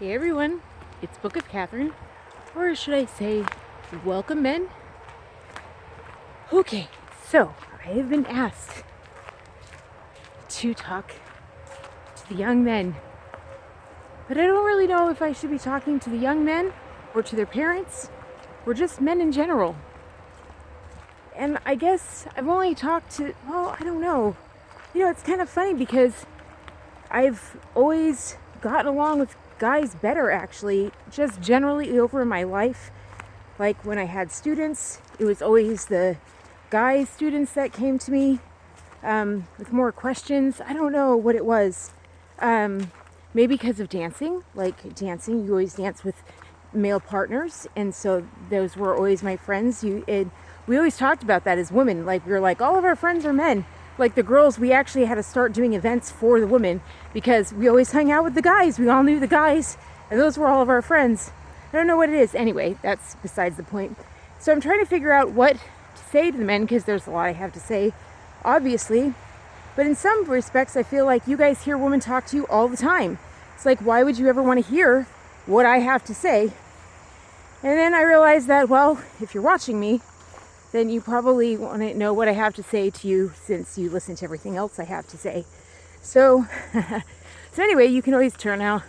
Hey everyone, it's Book of Katherine, or should I say, welcome men? Okay, so I have been asked to talk to the young men, but I don't really know if I should be talking to the young men, or to their parents, or just men in general. And I guess I've only talked to, well, I don't know. It's kind of funny because I've always gotten along with guys better, actually, just generally over my life. Like when I had students, it was always the guy students that came to me with more questions. I don't know what it was. Maybe because of dancing. Like dancing, you always dance with male partners, and so those were always my friends. We always talked about that as women. Like we were like, all of our friends are men. Like the girls, we actually had to start doing events for the women because we always hung out with the guys. We all knew the guys, and those were all of our friends. I don't know what it is. Anyway, that's besides the point. So I'm trying to figure out what to say to the men because there's a lot I have to say, obviously. But in some respects, I feel like you guys hear women talk to you all the time. It's like, why would you ever want to hear what I have to say? And then I realized that, well, if you're watching me, then you probably want to know what I have to say to you since you listen to everything else I have to say. So, so anyway, you can always tune out.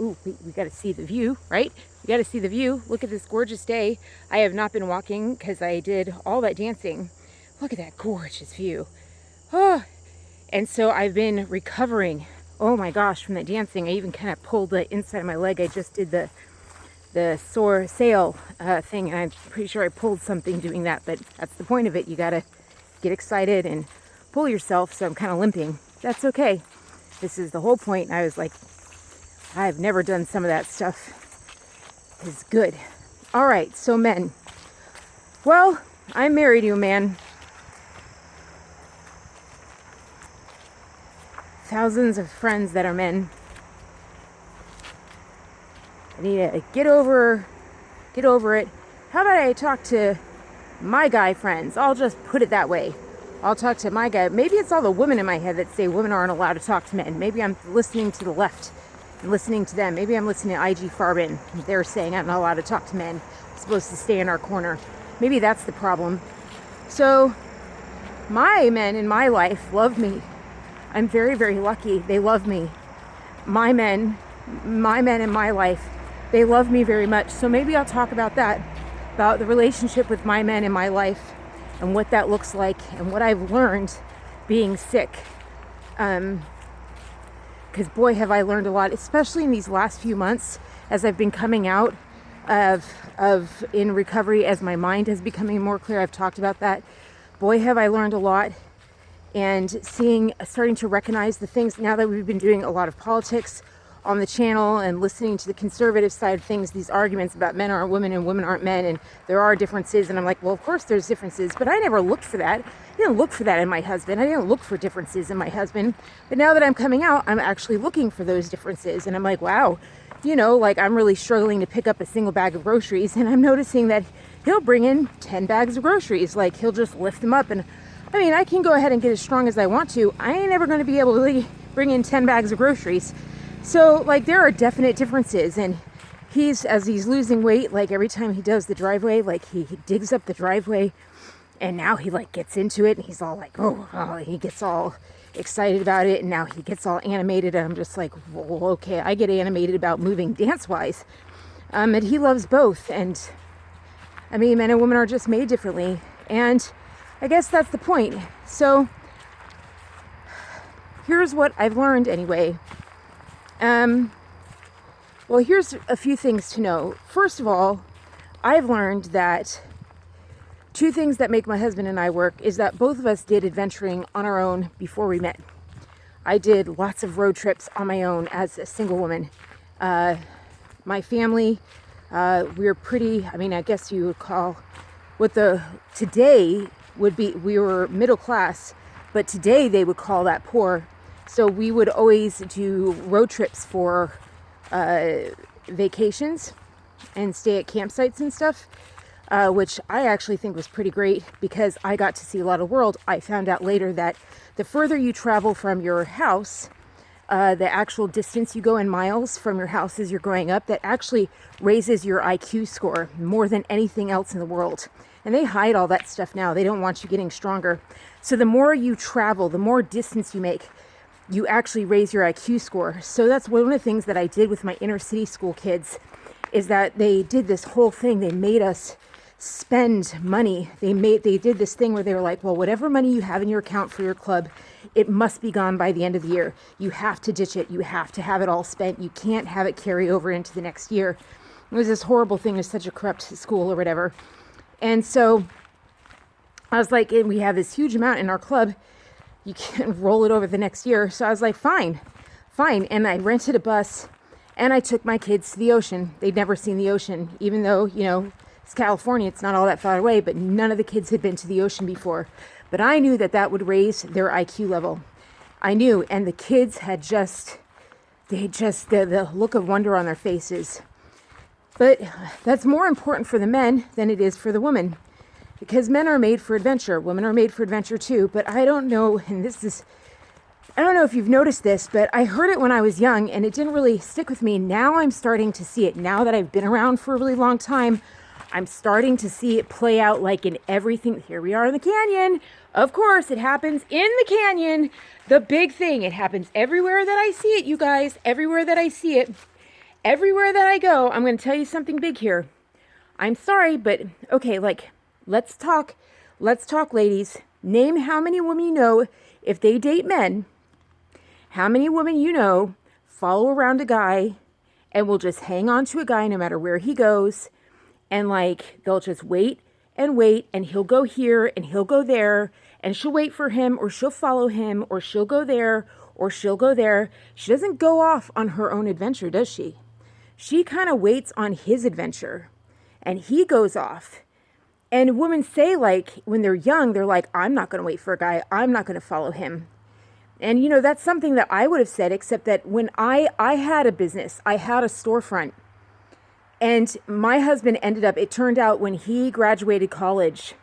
Ooh, we got to see the view, right? We got to see the view. Look at this gorgeous day. I have not been walking because I did all that dancing. Look at that gorgeous view. Oh, and so I've been recovering. Oh my gosh, from that dancing. I even kind of pulled the inside of my leg. I just did the sore sail thing, and I'm pretty sure I pulled something doing that, but that's the point of it. You gotta get excited and pull yourself, so I'm kind of limping. That's okay. This is the whole point. I was like, I've never done some of that stuff. It's good. All right, so men. Well, I'm married to a man. Thousands of friends that are men. I need to get over it. How about I talk to my guy friends? I'll just put it that way. I'll talk to my guy. Maybe it's all the women in my head that say women aren't allowed to talk to men. Maybe I'm listening to the left and listening to them. Maybe I'm listening to IG Farben. They're saying I'm not allowed to talk to men. I'm supposed to stay in our corner. Maybe that's the problem. So my men in my life love me. I'm very, very lucky. They love me. My men in my life, they love me very much. So maybe I'll talk about that, about the relationship with my men in my life and what that looks like and what I've learned being sick. Because boy, have I learned a lot, especially in these last few months as I've been coming out of in recovery, as my mind is becoming more clear. I've talked about that. Boy, have I learned a lot. And starting to recognize the things now that we've been doing a lot of politics on the channel and listening to the conservative side of things, these arguments about men aren't women and women aren't men and there are differences. And I'm like, well, of course there's differences, but I never looked for that. I didn't look for that in my husband. I didn't look for differences in my husband. But now that I'm coming out, I'm actually looking for those differences. And I'm like, wow, like I'm really struggling to pick up a single bag of groceries. And I'm noticing that he'll bring in 10 bags of groceries. Like he'll just lift them up. And I mean, I can go ahead and get as strong as I want to. I ain't ever going to be able to really bring in 10 bags of groceries. So, like, there are definite differences. And as he's losing weight, like, every time he does the driveway, like, he digs up the driveway. And now he, like, gets into it. And he's all like, oh, he gets all excited about it. And now he gets all animated. And I'm just like, well, okay, I get animated about moving dance-wise. And he loves both. And, I mean, men and women are just made differently. And I guess that's the point. So here's what I've learned anyway. Well, here's a few things to know. First of all, I've learned that two things that make my husband and I work is that both of us did adventuring on our own before we met. I did lots of road trips on my own as a single woman. My family, we're pretty, I mean, I guess you would call today would be, we were middle class, but today they would call that poor. So we would always do road trips for vacations and stay at campsites and stuff, which I actually think was pretty great because I got to see a lot of the world. I found out later that the further you travel from your house, the actual distance you go in miles from your house as you're growing up, that actually raises your IQ score more than anything else in the world. And they hide all that stuff now. They don't want you getting stronger. So the more you travel, the more distance you make, you actually raise your IQ score. So that's one of the things that I did with my inner city school kids, is that they did this whole thing. They made us spend money. They did this thing where they were like, well, whatever money you have in your account for your club, it must be gone by the end of the year. You have to ditch it. You have to have it all spent. You can't have it carry over into the next year. It was this horrible thing. It was such a corrupt school or whatever. And so I was like, and we have this huge amount in our club. You can't roll it over the next year. So I was like, fine. And I rented a bus and I took my kids to the ocean. They'd never seen the ocean, even though, it's California. It's not all that far away, but none of the kids had been to the ocean before. But I knew that would raise their IQ level. I knew. And the kids had the look of wonder on their faces. But that's more important for the men than it is for the women, because men are made for adventure. Women are made for adventure too. But I don't know, I don't know if you've noticed this, but I heard it when I was young and it didn't really stick with me. Now I'm starting to see it. Now that I've been around for a really long time, I'm starting to see it play out like in everything. Here we are in the canyon. Of course, it happens in the canyon. The big thing. It happens everywhere that I see it, you guys. Everywhere that I see it. Everywhere that I go. I'm going to tell you something big here. I'm sorry, but okay, let's talk. Let's talk, ladies. Name how many women you know, if they date men, how many women you know follow around a guy and will just hang on to a guy no matter where he goes. And they'll just wait, and he'll go here and he'll go there, and she'll wait for him, or she'll follow him, or she'll go there, or she'll go there. She doesn't go off on her own adventure, does she? She kind of waits on his adventure, and he goes off. And women say, when they're young, they're like, I'm not going to wait for a guy. I'm not going to follow him. And, that's something that I would have said, except that when I had a business, I had a storefront. And my husband it turned out when he graduated college,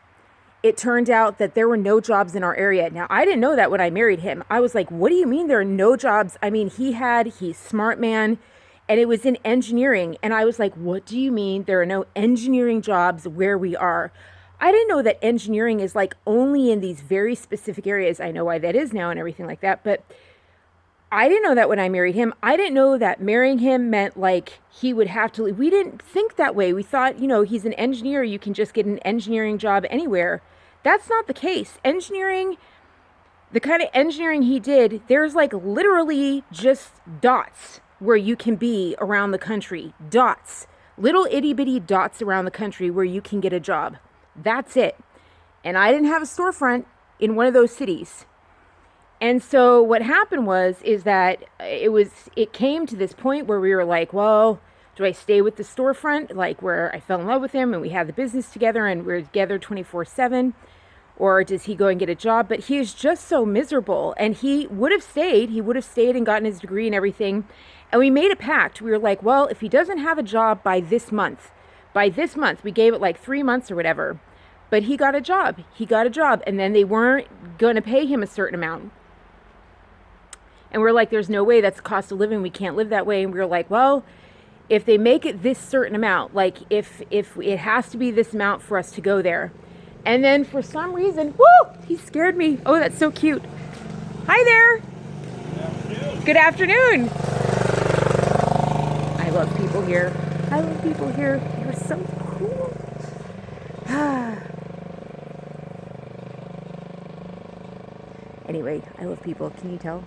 it turned out that there were no jobs in our area. Now, I didn't know that when I married him. I was like, what do you mean there are no jobs? I mean, he's smart man, and it was in engineering. And I was like, what do you mean there are no engineering jobs where we are? I didn't know that engineering is only in these very specific areas. I know why that is now and everything like that, but I didn't know that when I married him. I didn't know that marrying him meant he would have to leave. We didn't think that way. We thought, he's an engineer. You can just get an engineering job anywhere. That's not the case. Engineering, the kind of engineering he did, there's literally just dots where you can be around the country. Dots. Little itty bitty dots around the country where you can get a job. That's it. And I didn't have a storefront in one of those cities. And so what happened is that it came to this point where we were like, well, do I stay with the storefront, where I fell in love with him and we had the business together and we're together 24/7, or does he go and get a job? But he is just so miserable, and he would have stayed and gotten his degree and everything. And we made a pact. We were like, well, if he doesn't have a job by this month, we gave it 3 months or whatever, but he got a job, and then they weren't going to pay him a certain amount. And we're like, there's no way, that's the cost of living. We can't live that way. And we were like, well, if they make it this certain amount, if it has to be this amount for us to go there. And then for some reason, he scared me. Oh, that's so cute. Hi there. Good afternoon. I love people here. They're so cool. Anyway, I love people. Can you tell?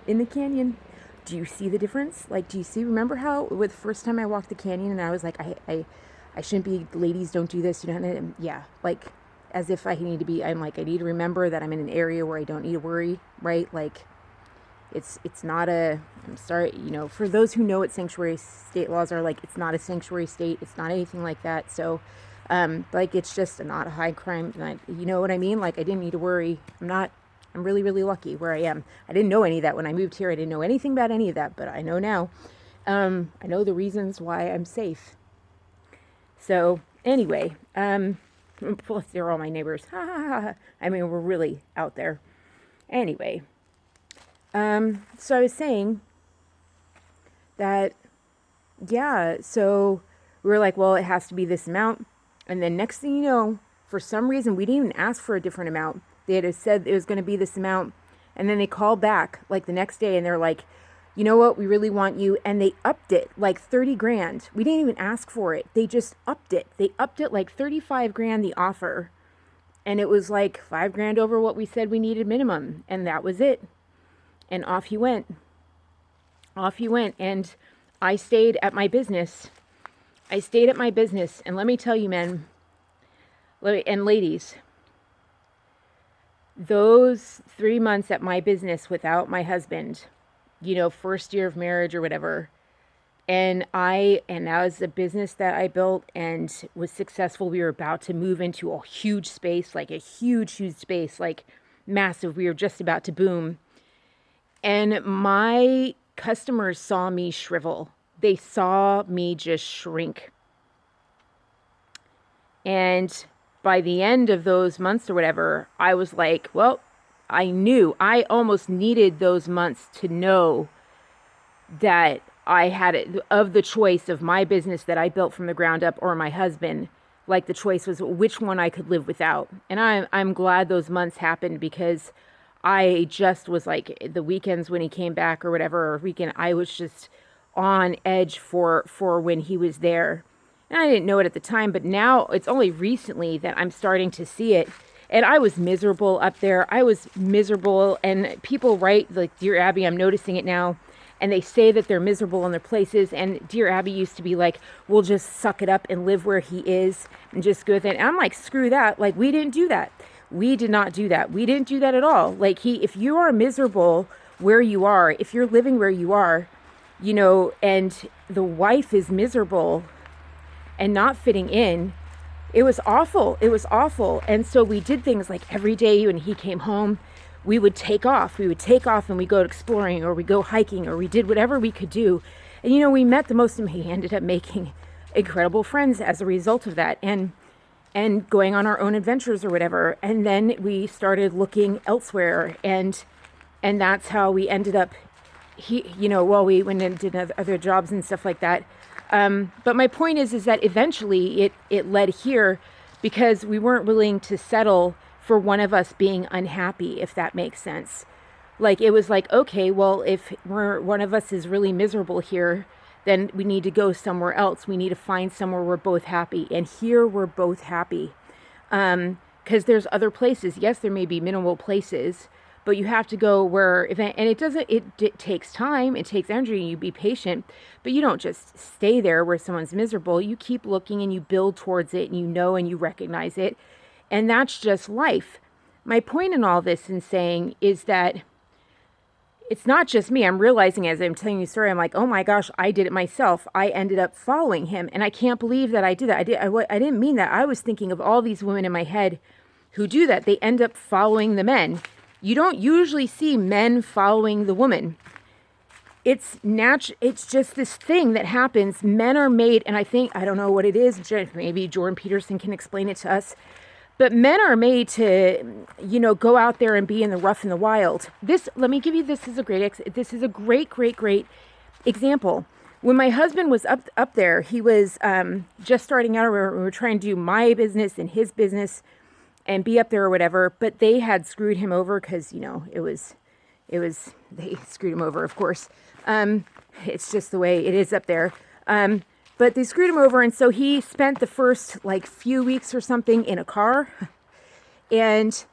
In the canyon, do you see the difference? Remember how the first time I walked the canyon and I was like, I shouldn't be, ladies don't do this, yeah, as if I need to be, I need to remember that I'm in an area where I don't need to worry, right? It's not I'm sorry, for those who know what sanctuary state laws are, it's not a sanctuary state, it's not anything like that, so, it's just not a high crime, you know what I mean? I didn't need to worry. I'm really, really lucky where I am. I didn't know any of that when I moved here. I didn't know anything about any of that, but I know now. I know the reasons why I'm safe. So anyway, plus they're all my neighbors. I mean, we're really out there. Anyway, so I was saying that, yeah, so we were like, well, it has to be this amount. And then next thing you know, for some reason, we didn't even ask for a different amount. They had said it was going to be this amount. And then they called back like the next day and they're like, you know what, we really want you. And they upped it like 30 grand. We didn't even ask for it. They just upped it. They upped it like 35 grand, the offer. And it was like 5 grand over what we said we needed minimum. And that was it. And off he went. Off he went. And I stayed at my business. And let me tell you, men and ladies, those 3 months at my business without my husband, first year of marriage or whatever, and that was a business that I built and was successful. We were about to move into a huge space, like a huge space, like massive. We were just about to boom. And my customers saw me shrivel. They saw me just shrink. And by the end of those months or whatever, I was like, well, I almost needed those months to know that I had it, of the choice of my business that I built from the ground up or my husband, like the choice was which one I could live without. And I'm glad those months happened, because I just was like, the weekends when he came back or whatever, or weekend, I was just on edge for when he was there. And I didn't know it at the time, but now it's only recently that I'm starting to see it. And I was miserable up there. I was miserable. And people write, like, Dear Abby, I'm noticing it now. And they say that they're miserable in their places. And Dear Abby used to be like, we'll just suck it up and live where he is and just go with it. And I'm like, screw that. Like, we didn't do that. We did not do that. We didn't do that at all. Like, if you are miserable where you are, if you're living where you are, and the wife is miserable and not fitting in, it was awful. It was awful. And so we did things like every day when he came home, we would take off. We would take off and we go exploring, or we go hiking, or we did whatever we could do. And, we met he ended up making incredible friends as a result of that, and going on our own adventures or whatever. And then we started looking elsewhere, and that's how we ended up, we went and did other jobs and stuff like that. But my point is that eventually it led here, because we weren't willing to settle for one of us being unhappy, if that makes sense. Like, it was like, okay, well, if one of us is really miserable here, then we need to go somewhere else. We need to find somewhere we're both happy. And here we're both happy. Because there's other places. Yes, there may be minimal places, but you have to go where, and it takes time, it takes energy, and you be patient, but you don't just stay there where someone's miserable. You keep looking and you build towards it, and and you recognize it. And that's just life. My point in all this in saying is that it's not just me. I'm realizing as I'm telling you the story, I'm like, oh my gosh, I did it myself. I ended up following him, and I can't believe that I did that. I didn't mean that. I was thinking of all these women in my head who do that. They end up following the men. You don't usually see men following the woman. It's natural. It's just this thing that happens. Men are made, and I don't know what it is. Maybe Jordan Peterson can explain it to us. But men are made to, go out there and be in the rough and the wild. Let me give you this as a great great example. When my husband was up there, he was just starting out. We were trying to do my business and his business and be up there or whatever. But they had screwed him over because, they screwed him over, of course. It's just the way it is up there. But they screwed him over, and so he spent the first few weeks or something in a car, and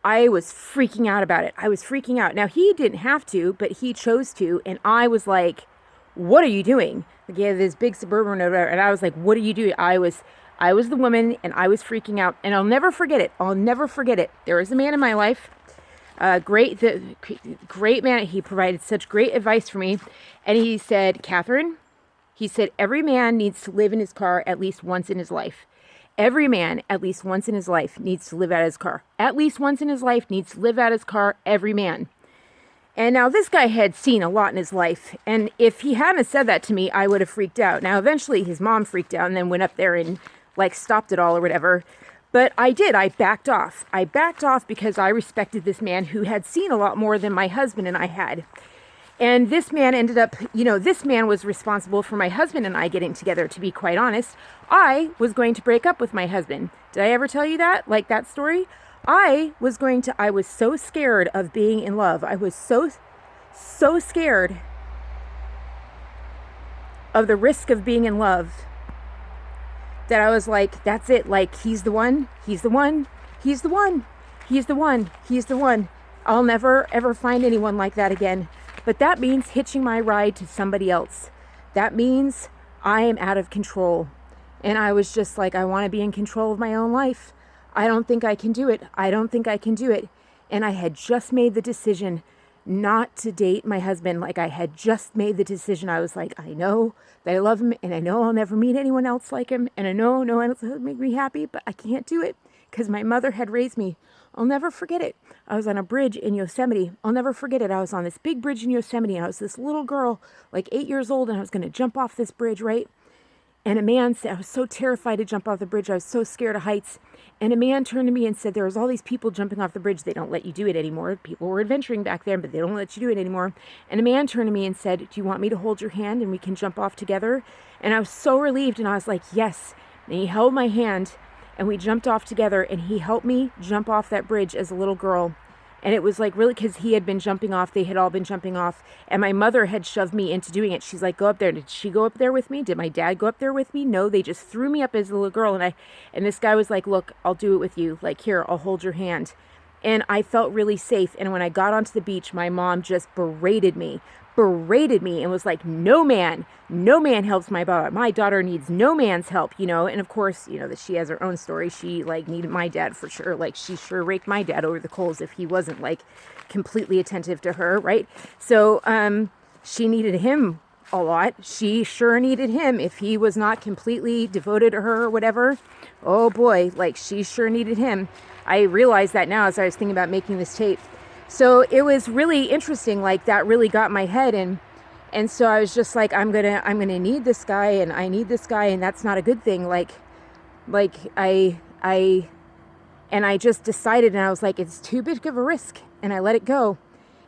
I was freaking out about it. I was freaking out. Now, he didn't have to, but he chose to, and I was like, what are you doing? Like, he had this big Suburban or whatever, and I was like, what are you doing? I was the woman, and I was freaking out, and I'll never forget it. There was a man in my life, great man. He provided such great advice for me, and he said, Katherine, he said, every man needs to live in his car at least once in his life. Every man, at least once in his life, needs to live out his car. At least once in his life needs to live out his car, every man. And now this guy had seen a lot in his life. And if he hadn't said that to me, I would have freaked out. Now, eventually his mom freaked out and then went up there and stopped it all or whatever. But I did. I backed off. I backed off because I respected this man who had seen a lot more than my husband and I had. And this man ended up, this man was responsible for my husband and I getting together, to be quite honest. I was going to break up with my husband. Did I ever tell you that? Like that story? I was so scared of being in love. I was so scared of the risk of being in love that I was like, that's it. Like, he's the one. He's the one. He's the one. He's the one. He's the one. I'll never, ever find anyone like that again. But that means hitching my ride to somebody else. That means I am out of control. And I was just like, I want to be in control of my own life. I don't think I can do it. I don't think I can do it. And I had just made the decision not to date my husband. Like, I had just made the decision. I was like, I know that I love him and I know I'll never meet anyone else like him. And I know no one else will make me happy, but I can't do it because my mother had raised me. I'll never forget it. I was on a bridge in Yosemite. I'll never forget it. I was on this big bridge in Yosemite and I was this little girl, like 8 years old, and I was going to jump off this bridge, right? And a man said, I was so terrified to jump off the bridge. I was so scared of heights. And a man turned to me and said, there was all these people jumping off the bridge. They don't let you do it anymore. People were adventuring back there, but they don't let you do it anymore. And a man turned to me and said, do you want me to hold your hand and we can jump off together? And I was so relieved. And I was like, yes. And he held my hand and we jumped off together. And he helped me jump off that bridge as a little girl. And it was like really because he had been jumping off. They had all been jumping off. And my mother had shoved me into doing it. She's like, go up there. Did she go up there with me? Did my dad go up there with me? No, they just threw me up as a little girl. And this guy was like, look, I'll do it with you. Like, here, I'll hold your hand. And I felt really safe. And when I got onto the beach, my mom just berated me and was like, no man helps my daughter. My daughter needs no man's help, And of course, that she has her own story. She like needed my dad for sure. Like she sure raked my dad over the coals if he wasn't like completely attentive to her, right? So she needed him a lot. She sure needed him if he was not completely devoted to her or whatever. Oh boy, like she sure needed him. I realized that now as I was thinking about making this tape. So it was really interesting, like that really got my head and so I was just like, I'm gonna need this guy and I need this guy and that's not a good thing. Like I just decided and I was like, it's too big of a risk and I let it go.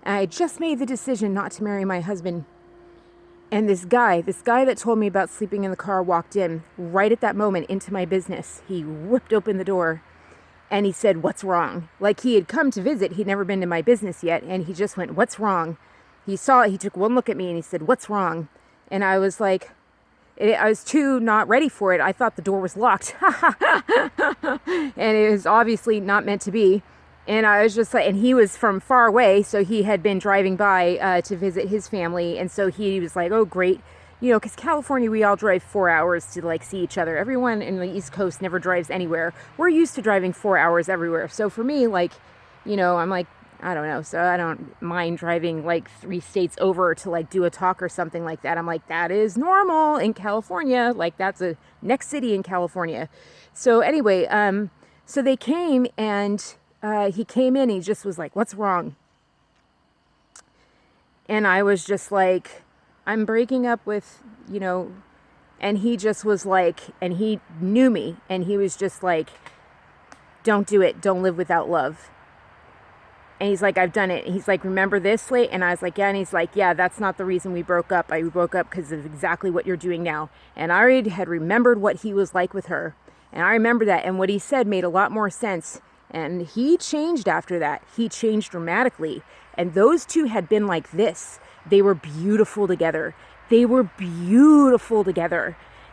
And I just made the decision not to marry my husband. And this guy that told me about sleeping in the car walked in right at that moment into my business. He whipped open the door. And he said, what's wrong? Like he had come to visit. He'd never been to my business yet. And he just went, what's wrong? He took one look at me and he said, what's wrong? And I was like, I was too not ready for it. I thought the door was locked. And it was obviously not meant to be. And I was just like, and he was from far away. So he had been driving by to visit his family. And so he was like, oh, great. Because California, we all drive 4 hours to like see each other. Everyone in the East Coast never drives anywhere. We're used to driving 4 hours everywhere. So for me, like, I'm like, I don't know. So I don't mind driving like 3 states over to like do a talk or something like that. I'm like, that is normal in California. Like that's a next city in California. So anyway, so they came and he came in. He just was like, what's wrong? And I was just like, I'm breaking up with, and he just was like, and he knew me and he was just like, don't do it. Don't live without love. And he's like, I've done it. And he's like, remember this late? And I was like, yeah. And he's like, yeah, that's not the reason we broke up. We broke up because of exactly what you're doing now. And I already had remembered what he was like with her. And I remember that. And what he said made a lot more sense. And he changed after that. He changed dramatically. And those two had been like this. They were beautiful together.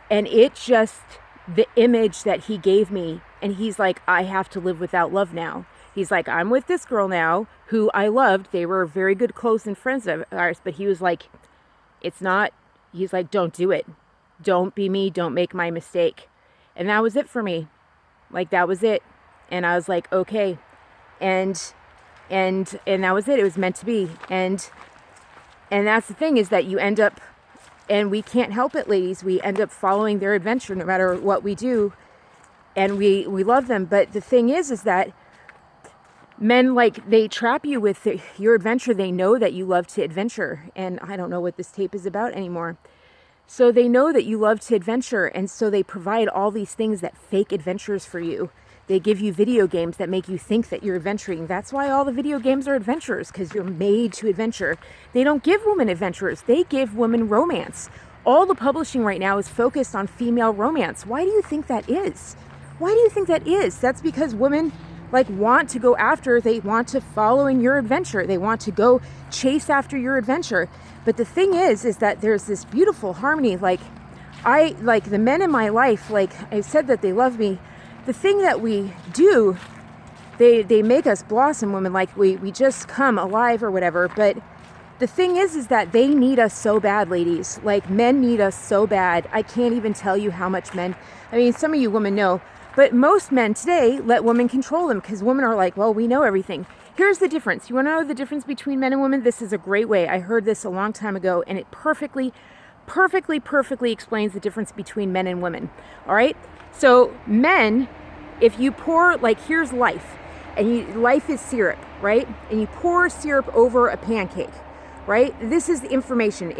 And it just, the image that he gave me, and he's like, I have to live without love now. He's like, I'm with this girl now who I loved. They were very good, close and friends of ours. But he was like, he's like, don't do it. Don't be me. Don't make my mistake. And that was it for me. Like, that was it. And I was like, okay. And that was it. It was meant to be. And that's the thing is that you end up, and we can't help it, ladies. We end up following their adventure no matter what we do. And we love them. But the thing is that men, like, they trap you with your adventure. They know that you love to adventure. And I don't know what this tape is about anymore. So they know that you love to adventure. And so they provide all these things that fake adventures for you. They give you video games that make you think that you're adventuring. That's why all the video games are adventures, because you're made to adventure. They don't give women adventures. They give women romance. All the publishing right now is focused on female romance. Why do you think that is? Why do you think that is? That's because women want to go after, they want to follow in your adventure. They want to go chase after your adventure. But the thing is that there's this beautiful harmony. The men in my life, I said that they love me. The thing that we do, they make us blossom, women. We just come alive or whatever. But the thing is that they need us so bad, ladies. Men need us so bad. I can't even tell you how much men, some of you women know, but most men today let women control them, because women are well, we know everything. Here's the difference. You want to know the difference between men and women? This is a great way. I heard this a long time ago, and it perfectly explains the difference between men and women. All right? So men, if you pour, here's life, and life is syrup, right? And you pour syrup over a pancake, right? This is the information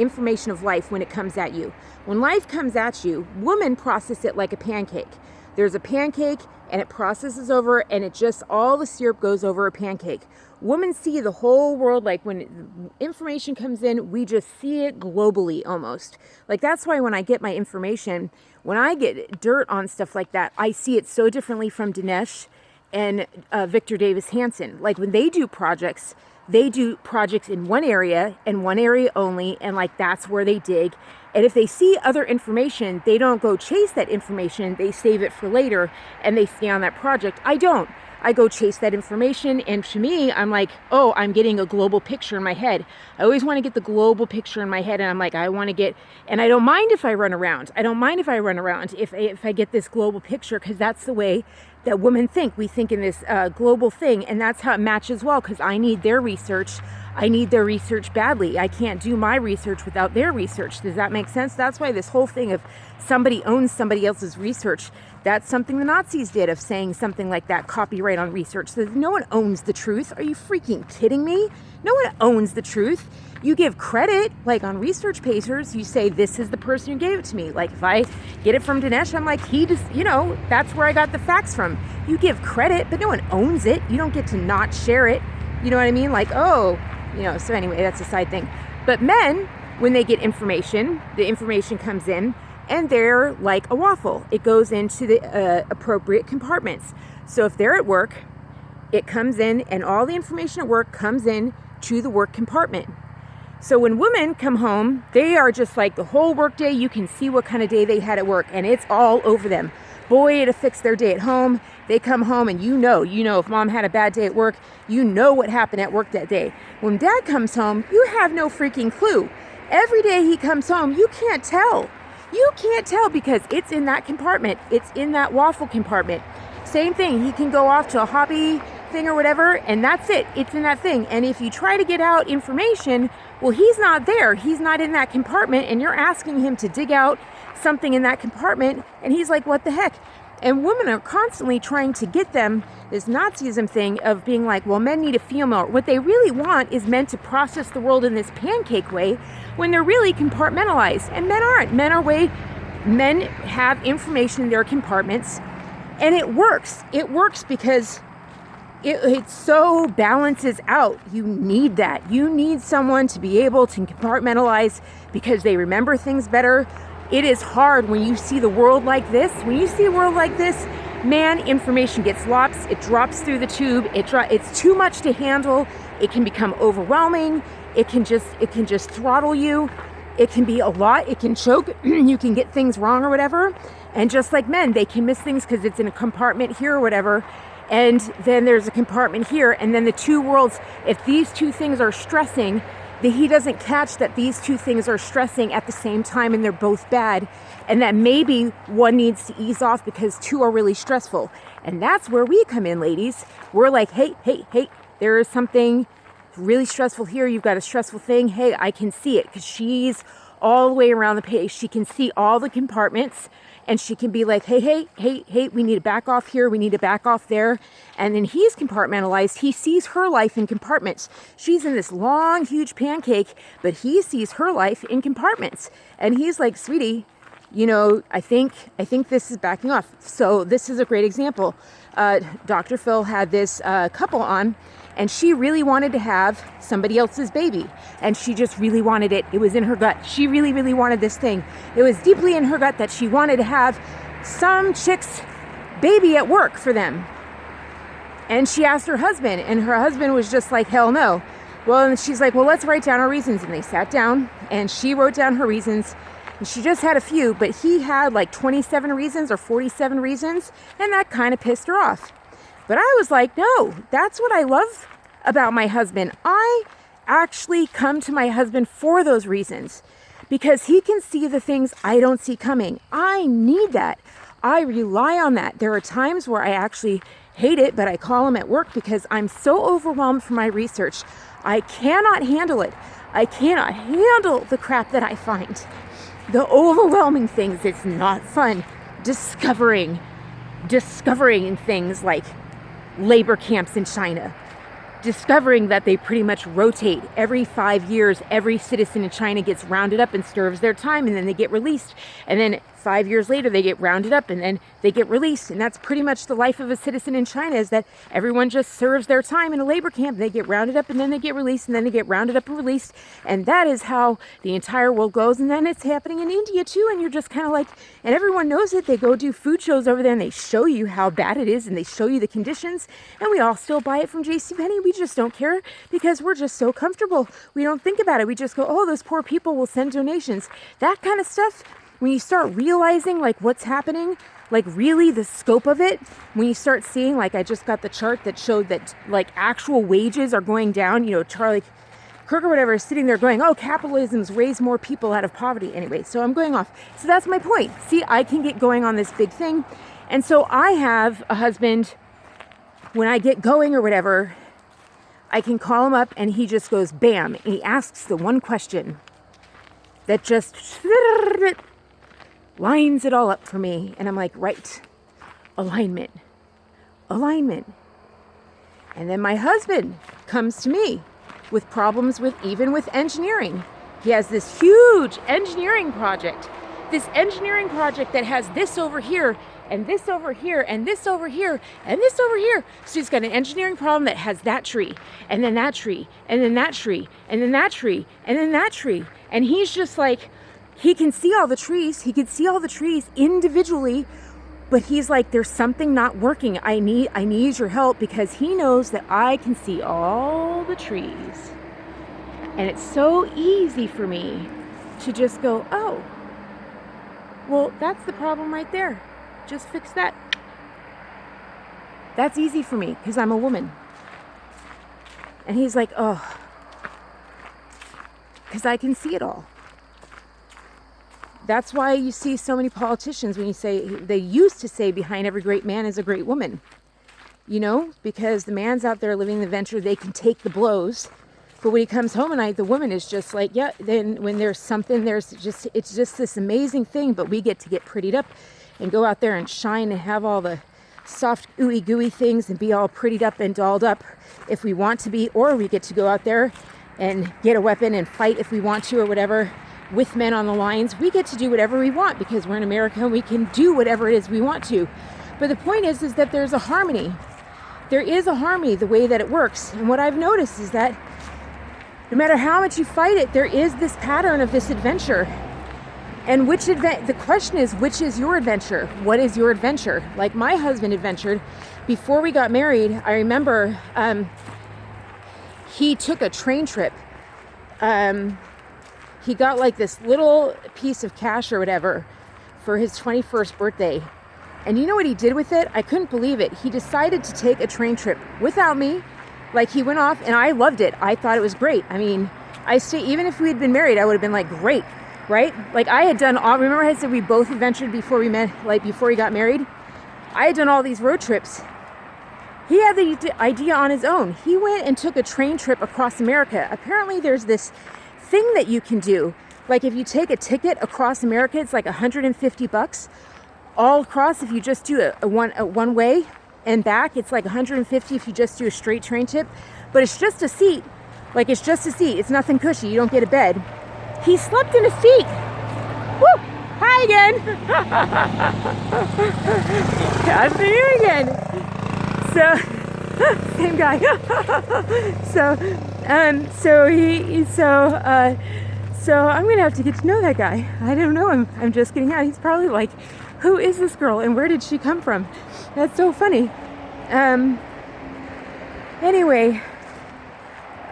of life when it comes at you. When life comes at you, women process it like a pancake. There's a pancake, and it processes over, and it just, all the syrup goes over a pancake. Women see the whole world, when information comes in, we just see it globally almost. That's why when I get my information, when I get dirt on stuff like that, I see it so differently from Dinesh and Victor Davis Hanson. When they do projects in one area and one area only, and that's where they dig. And if they see other information, they don't go chase that information. They save it for later, and they stay on that project. I don't. I go chase that information, and to me, I'm oh, I'm getting a global picture in my head. I always want to get the global picture in my head, and I'm I want to get, and I don't mind if I run around. If I get this global picture, because that's the way that women think. We think in this global thing, and that's how it matches well, because I need their research. I need their research badly. I can't do my research without their research. Does that make sense? That's why this whole thing of somebody owns somebody else's research, that's something the Nazis did, of saying something like that, copyright on research. So no one owns the truth. Are you freaking kidding me? No one owns the truth. You give credit, on research papers, you say, this is the person who gave it to me. If I get it from Dinesh, I'm he just, that's where I got the facts from. You give credit, but no one owns it. You don't get to not share it. You know what I mean? So anyway, that's a side thing. But men, when they get information, the information comes in, and they're like a waffle. It goes into the appropriate compartments. So if they're at work, it comes in, and all the information at work comes in to the work compartment. So when women come home, they are just the whole work day, you can see what kind of day they had at work, and it's all over them. Boy, it affects their day at home. They come home, and you know if mom had a bad day at work, you know what happened at work that day. When dad comes home, you have no freaking clue. Every day he comes home, you can't tell. You can't tell, because it's in that compartment. It's in that waffle compartment. Same thing. He can go off to a hobby thing or whatever, and that's it. It's in that thing. And if you try to get out information, well, he's not there. He's not in that compartment, and you're asking him to dig out something in that compartment, and he's like, what the heck? And women are constantly trying to get them this Nazism thing of being well, men need a female. What they really want is men to process the world in this pancake way, when they're really compartmentalized. And men aren't. Men have information in their compartments, and it works. It works because it so balances out. You need that. You need someone to be able to compartmentalize, because they remember things better. It is hard when you see the world like this. When you see a world like this, man, information gets lost. It drops through the tube. It's too much to handle. It can become overwhelming. It can just throttle you. It can be a lot. It can choke. You can get things wrong or whatever. And just like men, they can miss things because it's in a compartment here or whatever. And then there's a compartment here. And then the two worlds, if these two things are stressing, he doesn't catch that these two things are stressing at the same time, and they're both bad, and that maybe one needs to ease off because two are really stressful. And that's where we come in, ladies. We're like, hey, there is something really stressful here. You've got a stressful thing. Hey, I can see it, because she's all the way around the page. She can see all the compartments, and she can be like, hey, we need to back off here. We need to back off there. And then he's compartmentalized. He sees her life in compartments. She's in this long, huge pancake, but he sees her life in compartments. And he's like, sweetie, I think this is backing off. So this is a great example. Dr. Phil had this couple on, and she really wanted to have somebody else's baby. And she just really wanted it. It was in her gut. She really, really wanted this thing. It was deeply in her gut that she wanted to have some chick's baby at work for them. And she asked her husband, and her husband was just like, hell no. Well, and she's like, well, let's write down our reasons. And they sat down, and she wrote down her reasons. And she just had a few, but he had like 27 reasons or 47 reasons, and that kind of pissed her off. But I was like, no, that's what I love about my husband. I actually come to my husband for those reasons because he can see the things I don't see coming. I need that. I rely on that. There are times where I actually hate it, but I call him at work because I'm so overwhelmed from my research. I cannot handle it. I cannot handle the crap that I find. The overwhelming things. It's not fun. Discovering things like labor camps in China. Discovering that they pretty much rotate every 5 years. Every citizen in China gets rounded up and serves their time, and then they get released. And then 5 years later, they get rounded up and then they get released. And that's pretty much the life of a citizen in China, is that everyone just serves their time in a labor camp. They get rounded up and then they get released, and then they get rounded up and released. And that is how the entire world goes. And then it's happening in India too. And you're just kind of like, and everyone knows it. They go do food shows over there and they show you how bad it is and they show you the conditions. And we all still buy it from JCPenney. We just don't care because we're just so comfortable. We don't think about it. We just go, oh, those poor people will send donations. That kind of stuff. When you start realizing like what's happening, like really the scope of it, when you start seeing, like I just got the chart that showed that like actual wages are going down, Charlie Kirk or whatever is sitting there going, oh, capitalism's raised more people out of poverty. Anyway, so I'm going off. So that's my point. See, I can get going on this big thing. And so I have a husband, when I get going or whatever, I can call him up and he just goes, bam. And he asks the one question that just lines it all up for me. And I'm like, right, alignment. And then my husband comes to me with problems even with engineering. He has this huge engineering project that has this over here and this over here and this over here and this over here. So he's got an engineering problem that has that tree and then that tree and then that tree and then that tree and then that tree. And he's just like, he can see all the trees. He can see all the trees individually, but he's like, there's something not working. I need your help, because he knows that I can see all the trees. And it's so easy for me to just go, oh, well, that's the problem right there. Just fix that. That's easy for me because I'm a woman. And he's like, oh, because I can see it all. That's why you see so many politicians when they used to say behind every great man is a great woman. Because the man's out there living the venture, they can take the blows. But when he comes home at night, the woman is just like, yeah, then when there's something, it's just this amazing thing. But we get to get prettied up and go out there and shine and have all the soft, ooey gooey things and be all prettied up and dolled up if we want to be. Or we get to go out there and get a weapon and fight if we want to or whatever. With men on the lines, we get to do whatever we want because we're in America and we can do whatever it is we want to. But the point is that there's a harmony. There is a harmony the way that it works. And what I've noticed is that no matter how much you fight it, there is this pattern of this adventure. And the question is, which is your adventure? What is your adventure? Like my husband adventured before we got married. I remember he took a train trip. He got like this little piece of cash or whatever for his 21st birthday. And you know what he did with it? I couldn't believe it. He decided to take a train trip without me. Like he went off and I loved it. I thought it was great. I mean, even if we had been married, I would have been like, great, right? Like I had done remember I said we both adventured before we met, like before we got married? I had done all these road trips. He had the idea on his own. He went and took a train trip across America. Apparently there's this thing that you can do. Like if you take a ticket across America, it's like $150 all across. If you just do a one way and back, it's like $150 if you just do a straight train trip. But it's just a seat. Like it's just a seat. It's nothing cushy. You don't get a bed. He slept in a seat. Woo! Hi again. That's you again. So, same guy. So I'm gonna have to get to know that guy. I don't know him. I'm just getting out. He's probably like, who is this girl and where did she come from? That's so funny. Anyway,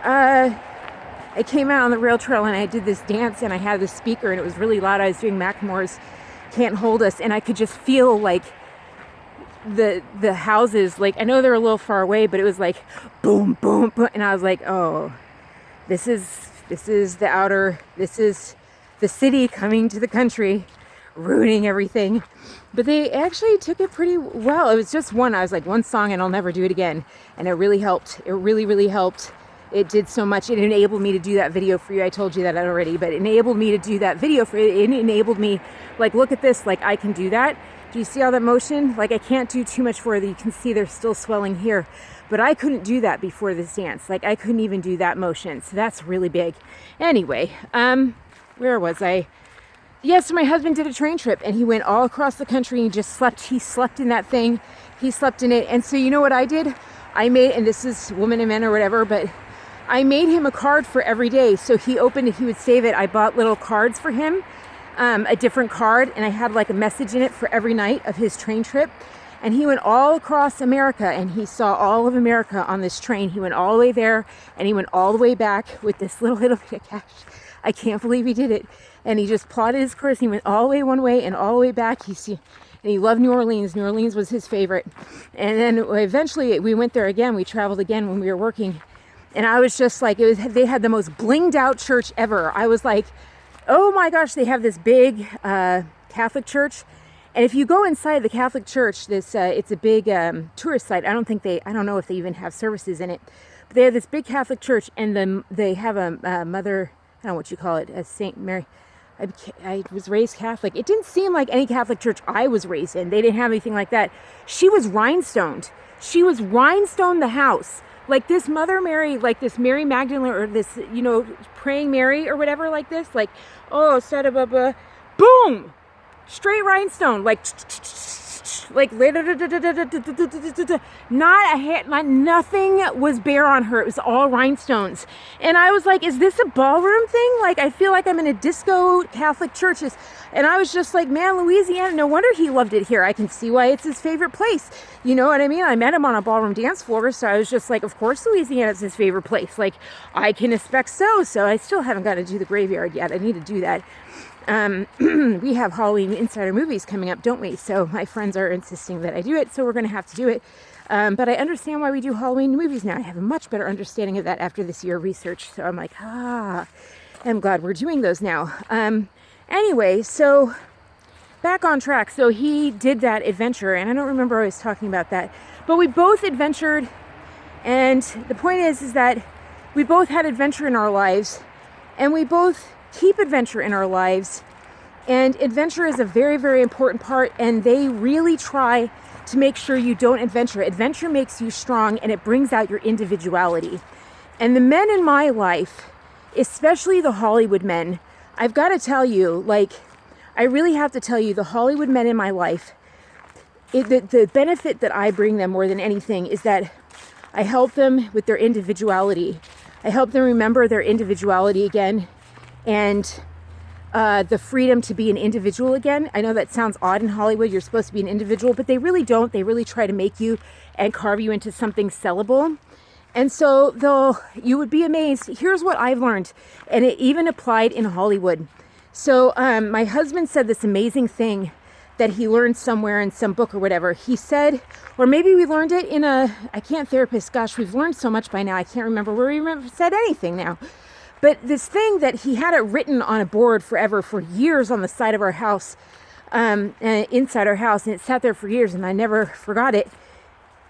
I came out on the rail trail and I did this dance and I had this speaker and it was really loud. I was doing Macklemore's Can't Hold Us and I could just feel like the houses, like I know they're a little far away, but it was like boom, boom, boom. And I was like, oh, this is the city coming to the country, ruining everything. But they actually took it pretty well. It was just I was like, one song and I'll never do it again. And it really helped. It really, really helped. It did so much. It enabled me to do that video for you. I told you that already, but it enabled me to do that video for you. It enabled me, like, look at this, like I can do that. Do you see all that motion? Like I can't do too much further. You can see there's still swelling here. But I couldn't do that before this dance. Like I couldn't even do that motion. So that's really big. Anyway, where was I? Yes, my husband did a train trip and he went all across the country and just slept. He slept in that thing. He slept in it. And so you know what I did? I made, and this is women and men or whatever, but I made him a card for every day. So he opened it, he would save it. I bought little cards for him, a different card, and I had like a message in it for every night of his train trip. And he went all across America and he saw all of America on this train. He went all the way there and he went all the way back with this little bit of cash. I can't believe he did it. And he just plotted his course. He went all the way one way and all the way back. And he loved New Orleans. New Orleans was his favorite. And then eventually we went there again. We traveled again when we were working. And I was just like, they had the most blinged out church ever. I was like, oh my gosh, they have this big Catholic church. And if you go inside the Catholic church, it's a big tourist site. I don't know if they even have services in it. But they have this big Catholic church, and they have a mother, I don't know what you call it, a Saint Mary. I was raised Catholic. It didn't seem like any Catholic church I was raised in. They didn't have anything like that. She was rhinestoned. She was rhinestoned the house. Like this Mother Mary, like this Mary Magdalene, or this, praying Mary or whatever like this. Like, oh, boom! Straight rhinestone, nothing was bare on her. It was all rhinestones. And I was like, is this a ballroom thing? Like, I feel like I'm in a disco Catholic church. And I was just like, man, Louisiana, no wonder he loved it here. I can see why it's his favorite place. You know what I mean? I met him on a ballroom dance floor. So I was just like, of course Louisiana is his favorite place. Like, I can expect so. So I still haven't got to do the graveyard yet. I need to do that. We have Halloween Insider Movies coming up, don't we? So my friends are insisting that I do it, so we're going to have to do it. But I understand why we do Halloween movies now. I have a much better understanding of that after this year of research. So I'm like, I'm glad we're doing those now. Anyway, so back on track. So he did that adventure, and I don't remember I was talking about that. But we both adventured, and the point is that we both had adventure in our lives, and we both keep adventure in our lives, and adventure is a very, very important part, and they really try to make sure you don't adventure. Adventure makes you strong and it brings out your individuality. And the men in my life, especially the Hollywood men, I've got to tell you, like, I really have to tell you, the Hollywood men in my life, the benefit that I bring them more than anything is that I help them with their individuality. I help them remember their individuality again, and the freedom to be an individual again. I know that sounds odd in Hollywood. You're supposed to be an individual, but they really don't. They really try to make you and carve you into something sellable. And so you would be amazed. Here's what I've learned, and it even applied in Hollywood. So my husband said this amazing thing that he learned somewhere in some book or whatever. He said, or maybe we learned it in therapist. Gosh, we've learned so much by now. I can't remember where we said anything now. But this thing that he had it written on a board forever, for years, on the side of our house, inside our house, and it sat there for years, and I never forgot it.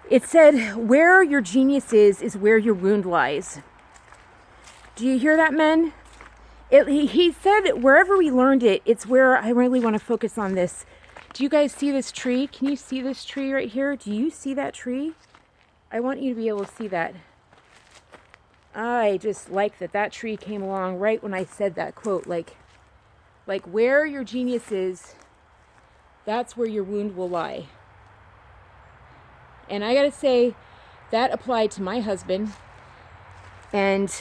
It said, where your genius is where your wound lies. Do you hear that, men? He said, wherever we learned it, it's where I really want to focus on this. Do you guys see this tree? Can you see this tree right here? Do you see that tree? I want you to be able to see that. I just like that tree came along right when I said that quote. Like, Like where your genius is, that's where your wound will lie. And I gotta say, that applied to my husband. And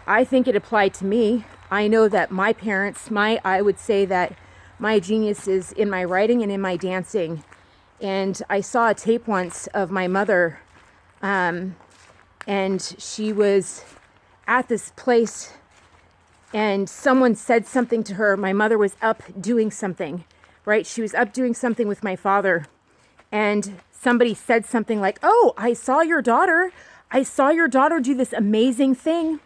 I think it applied to me. I know that my parents, I would say that my genius is in my writing and in my dancing. And I saw a tape once of my mother, and she was at this place and someone said something to her. My mother was up doing something, right? She was up doing something with my father. And somebody said something like, "Oh, I saw your daughter. I saw your daughter do this amazing thing."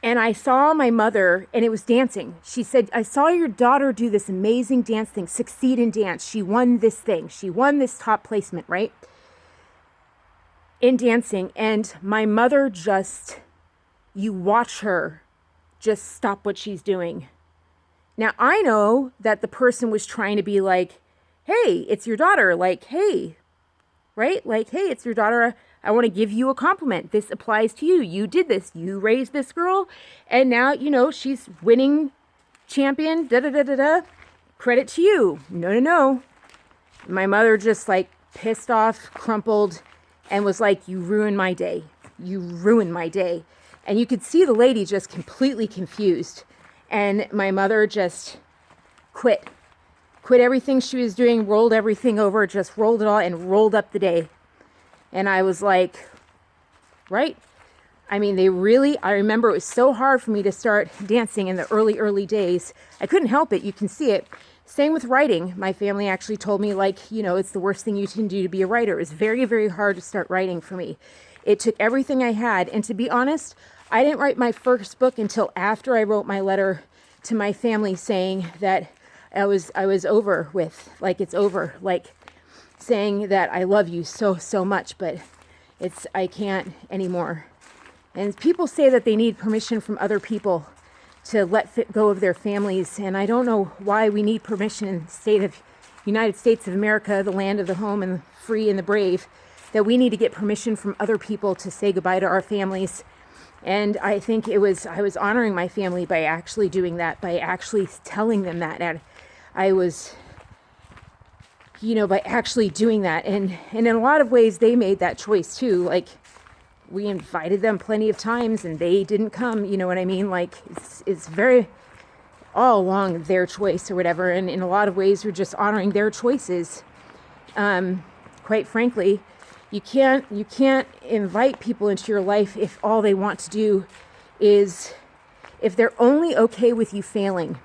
And I saw my mother, and it was dancing. She said, "I saw your daughter do this amazing dance thing, succeed in dance. She won this thing. She won this top placement," right? In dancing. And my mother just, you watch her just stop what she's doing. Now, I know that the person was trying to be like, "Hey, it's your daughter." Like, "Hey," right? Like, "Hey, it's your daughter. I want to give you a compliment. This applies to you. You did this. You raised this girl. And now, she's winning champion. Da da da da da. Credit to you." No. My mother just like pissed off, crumpled, and was like, "You ruined my day. You ruined my day." And you could see the lady just completely confused. And my mother just quit everything she was doing, rolled everything over, just rolled it all and rolled up the day. And I was like, right? I mean, I remember it was so hard for me to start dancing in the early days. I couldn't help it. You can see it. Same with writing. My family actually told me, like, it's the worst thing you can do to be a writer. It was very, very hard to start writing for me. It took everything I had. And to be honest, I didn't write my first book until after I wrote my letter to my family saying that I was over with, like, it's over, like saying that I love you so, so much, but I can't anymore. And people say that they need permission from other people to let go of their families. And I don't know why we need permission in the United States of America, the land of the home and the free and the brave, that we need to get permission from other people to say goodbye to our families. And I think I was honoring my family by actually doing that, by actually telling them that. And I was, by actually doing that. And in a lot of ways, they made that choice too. Like, we invited them plenty of times and they didn't come, you know what I mean? Like, it's very all along their choice or whatever. And in a lot of ways, we're just honoring their choices. Quite frankly, you can't invite people into your life if all they want to do is, if they're only okay with you failing.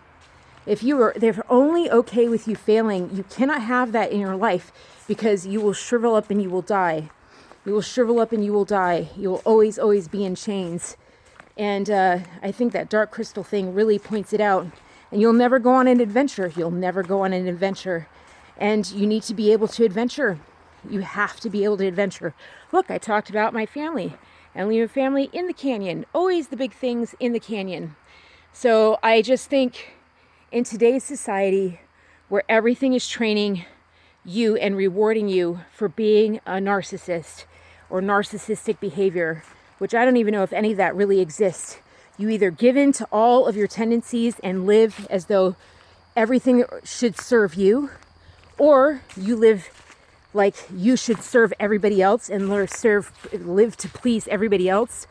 If they're only okay with you failing, you cannot have that in your life, because you will shrivel up and you will die. You will shrivel up and you will die. You will always, always be in chains. And I think that Dark Crystal thing really points it out. And you'll never go on an adventure. You'll never go on an adventure. And you need to be able to adventure. You have to be able to adventure. Look, I talked about my family. I leave a family in the canyon. Always the big things in the canyon. So I just think in today's society, where everything is training you and rewarding you for being a narcissist or narcissistic behavior, which I don't even know if any of that really exists. You either give in to all of your tendencies and live as though everything should serve you, or you live like you should serve everybody else and live to please everybody else,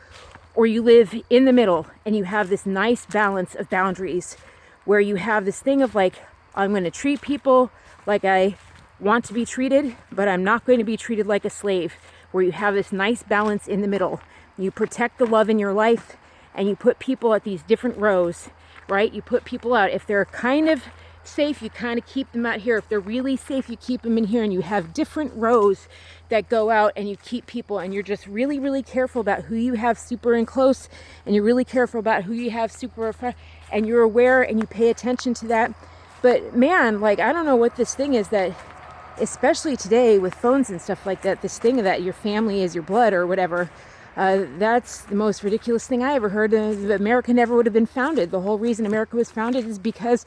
or you live in the middle and you have this nice balance of boundaries where you have this thing of like, I'm going to treat people like I want to be treated, but I'm not going to be treated like a slave, where you have this nice balance in the middle. You protect the love in your life and you put people at these different rows, right? You put people out. If they're kind of safe, you kind of keep them out here. If they're really safe, you keep them in here, and you have different rows that go out, and you keep people, and you're just really, really careful about who you have super in close, and you're really careful about who you have super far, and you're aware and you pay attention to that. But man, like, I don't know what this thing is that, especially today with phones and stuff like that, this thing that your family is your blood or whatever, that's the most ridiculous thing I ever heard. America never would have been founded. The whole reason America was founded is because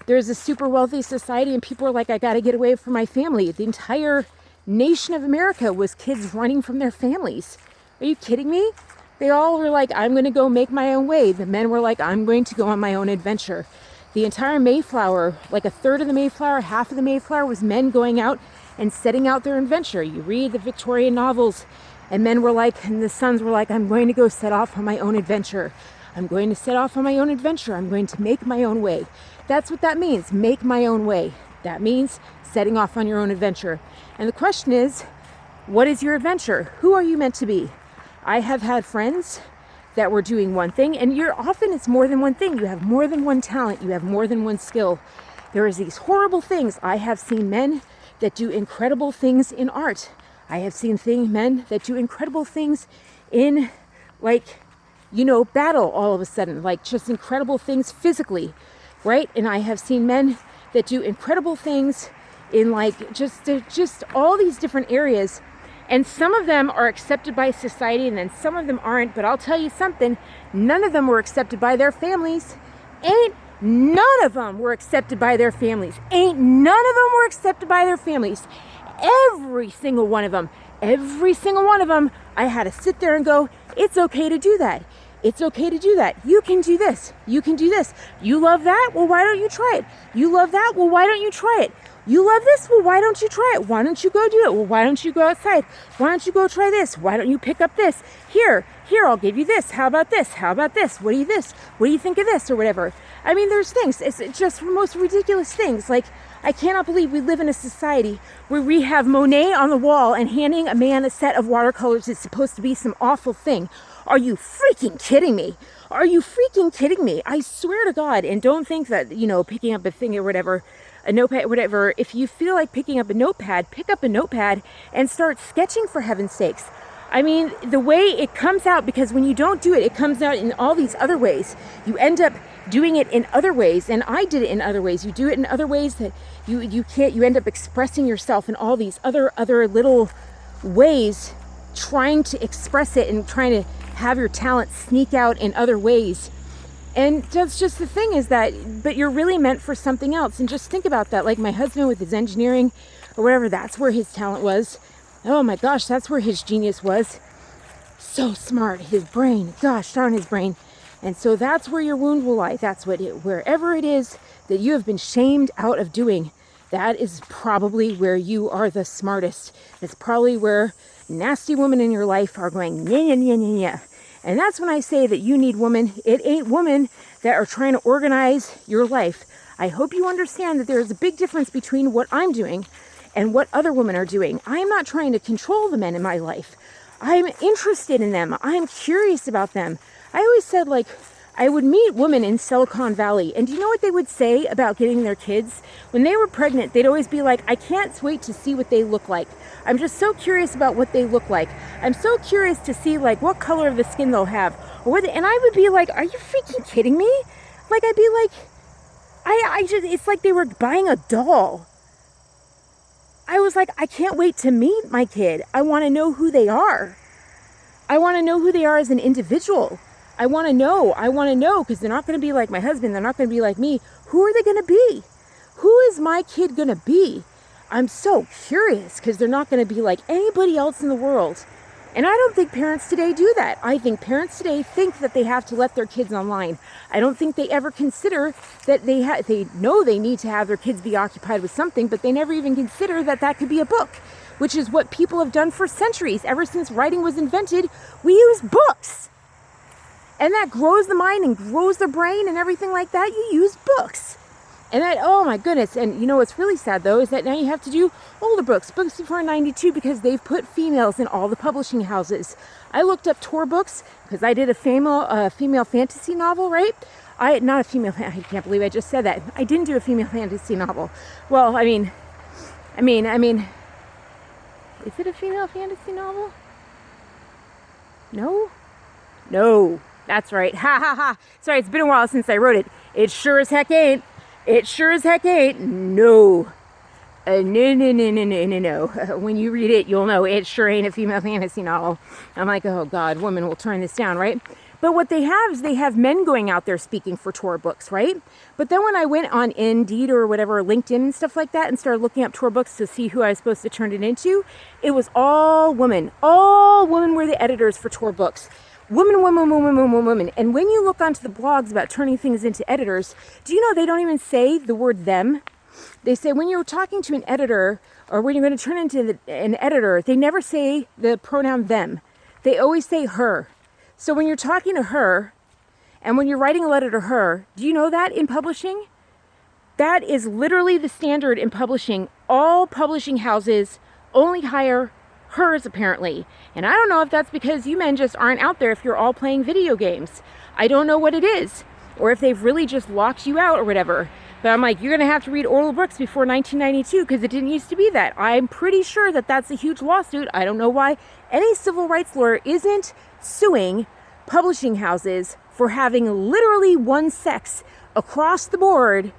there's a super wealthy society and people are like, I got to get away from my family. The entire nation of America was kids running from their families. Are you kidding me? They all were like, I'm going to go make my own way. The men were like, I'm going to go on my own adventure. The entire Mayflower, like a third of the Mayflower, half of the Mayflower was men going out and setting out their adventure. You read the Victorian novels, and men were like, and the sons were like, I'm going to go set off on my own adventure. I'm going to set off on my own adventure. I'm going to make my own way. That's what that means, make my own way. That means setting off on your own adventure. And the question is, what is your adventure? Who are you meant to be? I have had friends that were doing one thing, and often it's more than one thing. You have more than one talent. You have more than one skill. There is these horrible things. I have seen men that do incredible things in art. I have seen men that do incredible things in, like, battle all of a sudden, like just incredible things physically, right? And I have seen men that do incredible things in like just all these different areas. And some of them are accepted by society and then some of them aren't. But I'll tell you something, none of them were accepted by their families. None of them were accepted by their families. None of them were accepted by their families. Every single one of them, I had to sit there and go, it's okay to do that. It's okay to do that. You can do this. You can do this. You love that? Well, why don't you try it? You love that? Well, why don't you try it? You love this? Well, why don't you try it? Why don't you go do it? Well, why don't you go outside? Why don't you go try this? Why don't you pick up this? Here, I'll give you this. How about this? How about this? What do you think of this or whatever? I mean, there's things. It's just the most ridiculous things. Like, I cannot believe we live in a society where we have Monet on the wall and handing a man a set of watercolors is supposed to be some awful thing. Are you freaking kidding me? Are you freaking kidding me? I swear to God. And don't think that, picking up a thing or whatever, a notepad, whatever, if you feel like picking up a notepad, pick up a notepad and start sketching, for heaven's sakes. I mean, the way it comes out, because when you don't do it, it comes out in all these other ways. You end up doing it in other ways, and I did it in other ways. You do it in other ways that you can't, you end up expressing yourself in all these other little ways, trying to express it and trying to have your talent sneak out in other ways. And that's just the thing is that, but you're really meant for something else. And just think about that. Like my husband with his engineering or whatever, that's where his talent was. Oh my gosh, that's where his genius was. So smart, his brain, gosh darn his brain. And so that's where your wound will lie. That's wherever it is that you have been shamed out of doing, that is probably where you are the smartest. It's probably where nasty women in your life are going, nya, nya, nya, nya, nya. And that's when I say that you need women. It ain't women that are trying to organize your life. I hope you understand that there is a big difference between what I'm doing and what other women are doing. I'm not trying to control the men in my life. I'm interested in them. I'm curious about them. I always said, like, I would meet women in Silicon Valley, and do you know what they would say about getting their kids? When they were pregnant, they'd always be like, I can't wait to see what they look like. I'm just so curious about what they look like. I'm so curious to see, like, what color of the skin they'll have. And I would be like, are you freaking kidding me? Like, I'd be like, it's like they were buying a doll. I was like, I can't wait to meet my kid. I want to know who they are. I want to know who they are as an individual. I want to know, because they're not going to be like my husband. They're not going to be like me. Who are they going to be? Who is my kid going to be? I'm so curious, because they're not going to be like anybody else in the world. And I don't think parents today do that. I think parents today think that they have to let their kids online. I don't think they ever consider that they know they need to have their kids be occupied with something, but they never even consider that that could be a book, which is what people have done for centuries. Ever since writing was invented, we use books. And that grows the mind and grows the brain and everything like that. You use books. And that, oh my goodness. And you know what's really sad though is that now you have to do older books before 92, because they've put females in all the publishing houses. I looked up tour books because I did a female fantasy novel, right? I can't believe I just said that. I didn't do a female fantasy novel. Well, I mean, is it a female fantasy novel? No. That's right. Ha ha ha. Sorry, it's been a while since I wrote it. It sure as heck ain't. No. No. When you read it, you'll know it sure ain't a female fantasy novel. I'm like, oh God, women will turn this down, right? But what they have is they have men going out there speaking for tour books, right? But then when I went on Indeed or whatever, LinkedIn and stuff like that, and started looking up tour books to see who I was supposed to turn it into, it was all women. All women were the editors for tour books. Woman, woman, woman, woman, woman. And when you look onto the blogs about turning things into editors, do you know they don't even say the word them? They say when you're talking to an editor or when you're going to turn into an editor, they never say the pronoun them. They always say her. So when you're talking to her and when you're writing a letter to her, do you know that in publishing? That is literally the standard in publishing. All publishing houses only hire hers, apparently. And I don't know if that's because you men just aren't out there if you're all playing video games. I don't know what it is. Or if they've really just locked you out or whatever. But I'm like, you're going to have to read oral books before 1992 because it didn't used to be that. I'm pretty sure that that's a huge lawsuit. I don't know why any civil rights lawyer isn't suing publishing houses for having literally one sex across the board.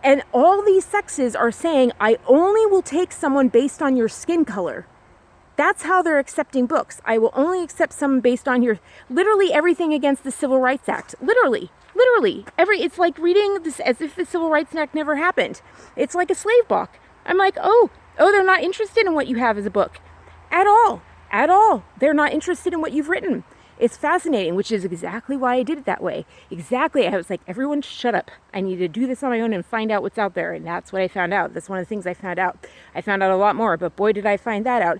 And all these sexes are saying, I only will take someone based on your skin color. That's how they're accepting books. I will only accept someone based on your, literally everything against the Civil Rights Act. Literally. It's like reading this as if the Civil Rights Act never happened. It's like a slave book. I'm like, oh, they're not interested in what you have as a book. At all. They're not interested in what you've written. It's fascinating, which is exactly why I did it that way. Exactly. I was like, everyone shut up. I need to do this on my own and find out what's out there. And that's what I found out. That's one of the things I found out. I found out a lot more, but boy, did I find that out.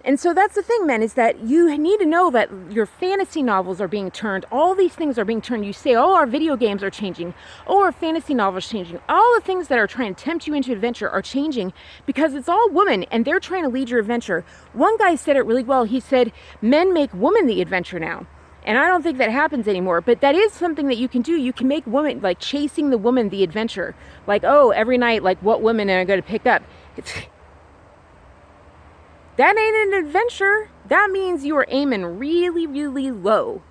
And so that's the thing, men, is that you need to know that your fantasy novels are being turned. All these things are being turned. You say, oh, our video games are changing. Oh, our fantasy novels are changing. All the things that are trying to tempt you into adventure are changing because it's all women and they're trying to lead your adventure. One guy said it really well. He said, men make women the adventure now. And I don't think that happens anymore, but that is something that you can do. You can make women, like chasing the woman, the adventure. Like, oh, every night, like what women am I going to pick up? That ain't an adventure. That means you are aiming really, really low.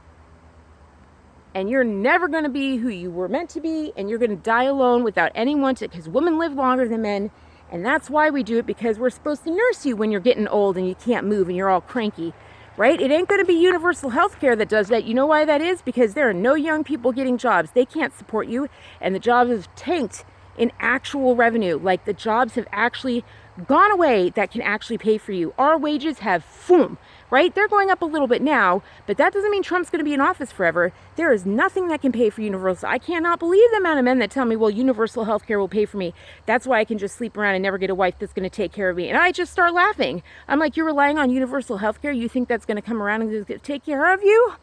And you're never going to be who you were meant to be. And you're going to die alone without anyone to, because women live longer than men. And that's why we do it, because we're supposed to nurse you when you're getting old and you can't move and you're all cranky. Right? It ain't going to be universal health care that does that. You know why that is? Because there are no young people getting jobs. They can't support you. And the jobs have tanked in actual revenue. Like the jobs have actually gone away that can actually pay for you. Our wages have, boom, right? They're going up a little bit now, but that doesn't mean Trump's going to be in office forever. There is nothing that can pay for universal. I cannot believe the amount of men that tell me, well, universal health care will pay for me. That's why I can just sleep around and never get a wife that's going to take care of me. And I just start laughing. I'm like, you're relying on universal health care? You think that's going to come around and take care of you?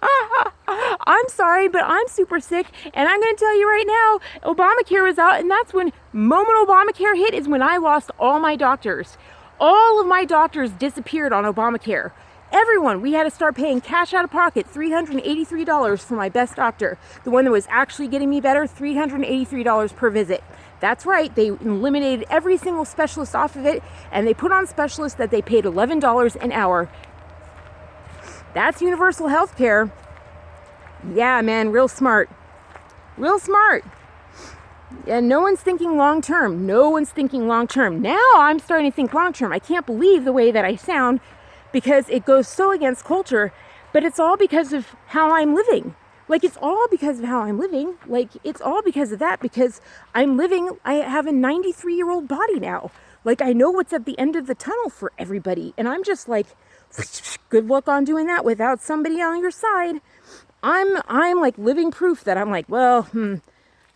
I'm sorry, but I'm super sick. And I'm going to tell you right now, Obamacare was out. And that's when moment Obamacare hit is when I lost all my doctors. All of my doctors disappeared on Obamacare. Everyone, we had to start paying cash out of pocket, $383 for my best doctor. The one that was actually getting me better, $383 per visit. That's right, they eliminated every single specialist off of it, and they put on specialists that they paid $11 an hour. That's universal health care. Yeah, man, real smart. Real smart. And no one's thinking long term. No one's thinking long term. Now I'm starting to think long term. I can't believe the way that I sound because it goes so against culture, but it's all because of how I'm living. Like, it's all because of how I'm living. Like, it's all because of that, because I'm living, I have a 93-year-old body now. Like, I know what's at the end of the tunnel for everybody. And I'm just like, good luck on doing that without somebody on your side. I'm like living proof that I'm like, well,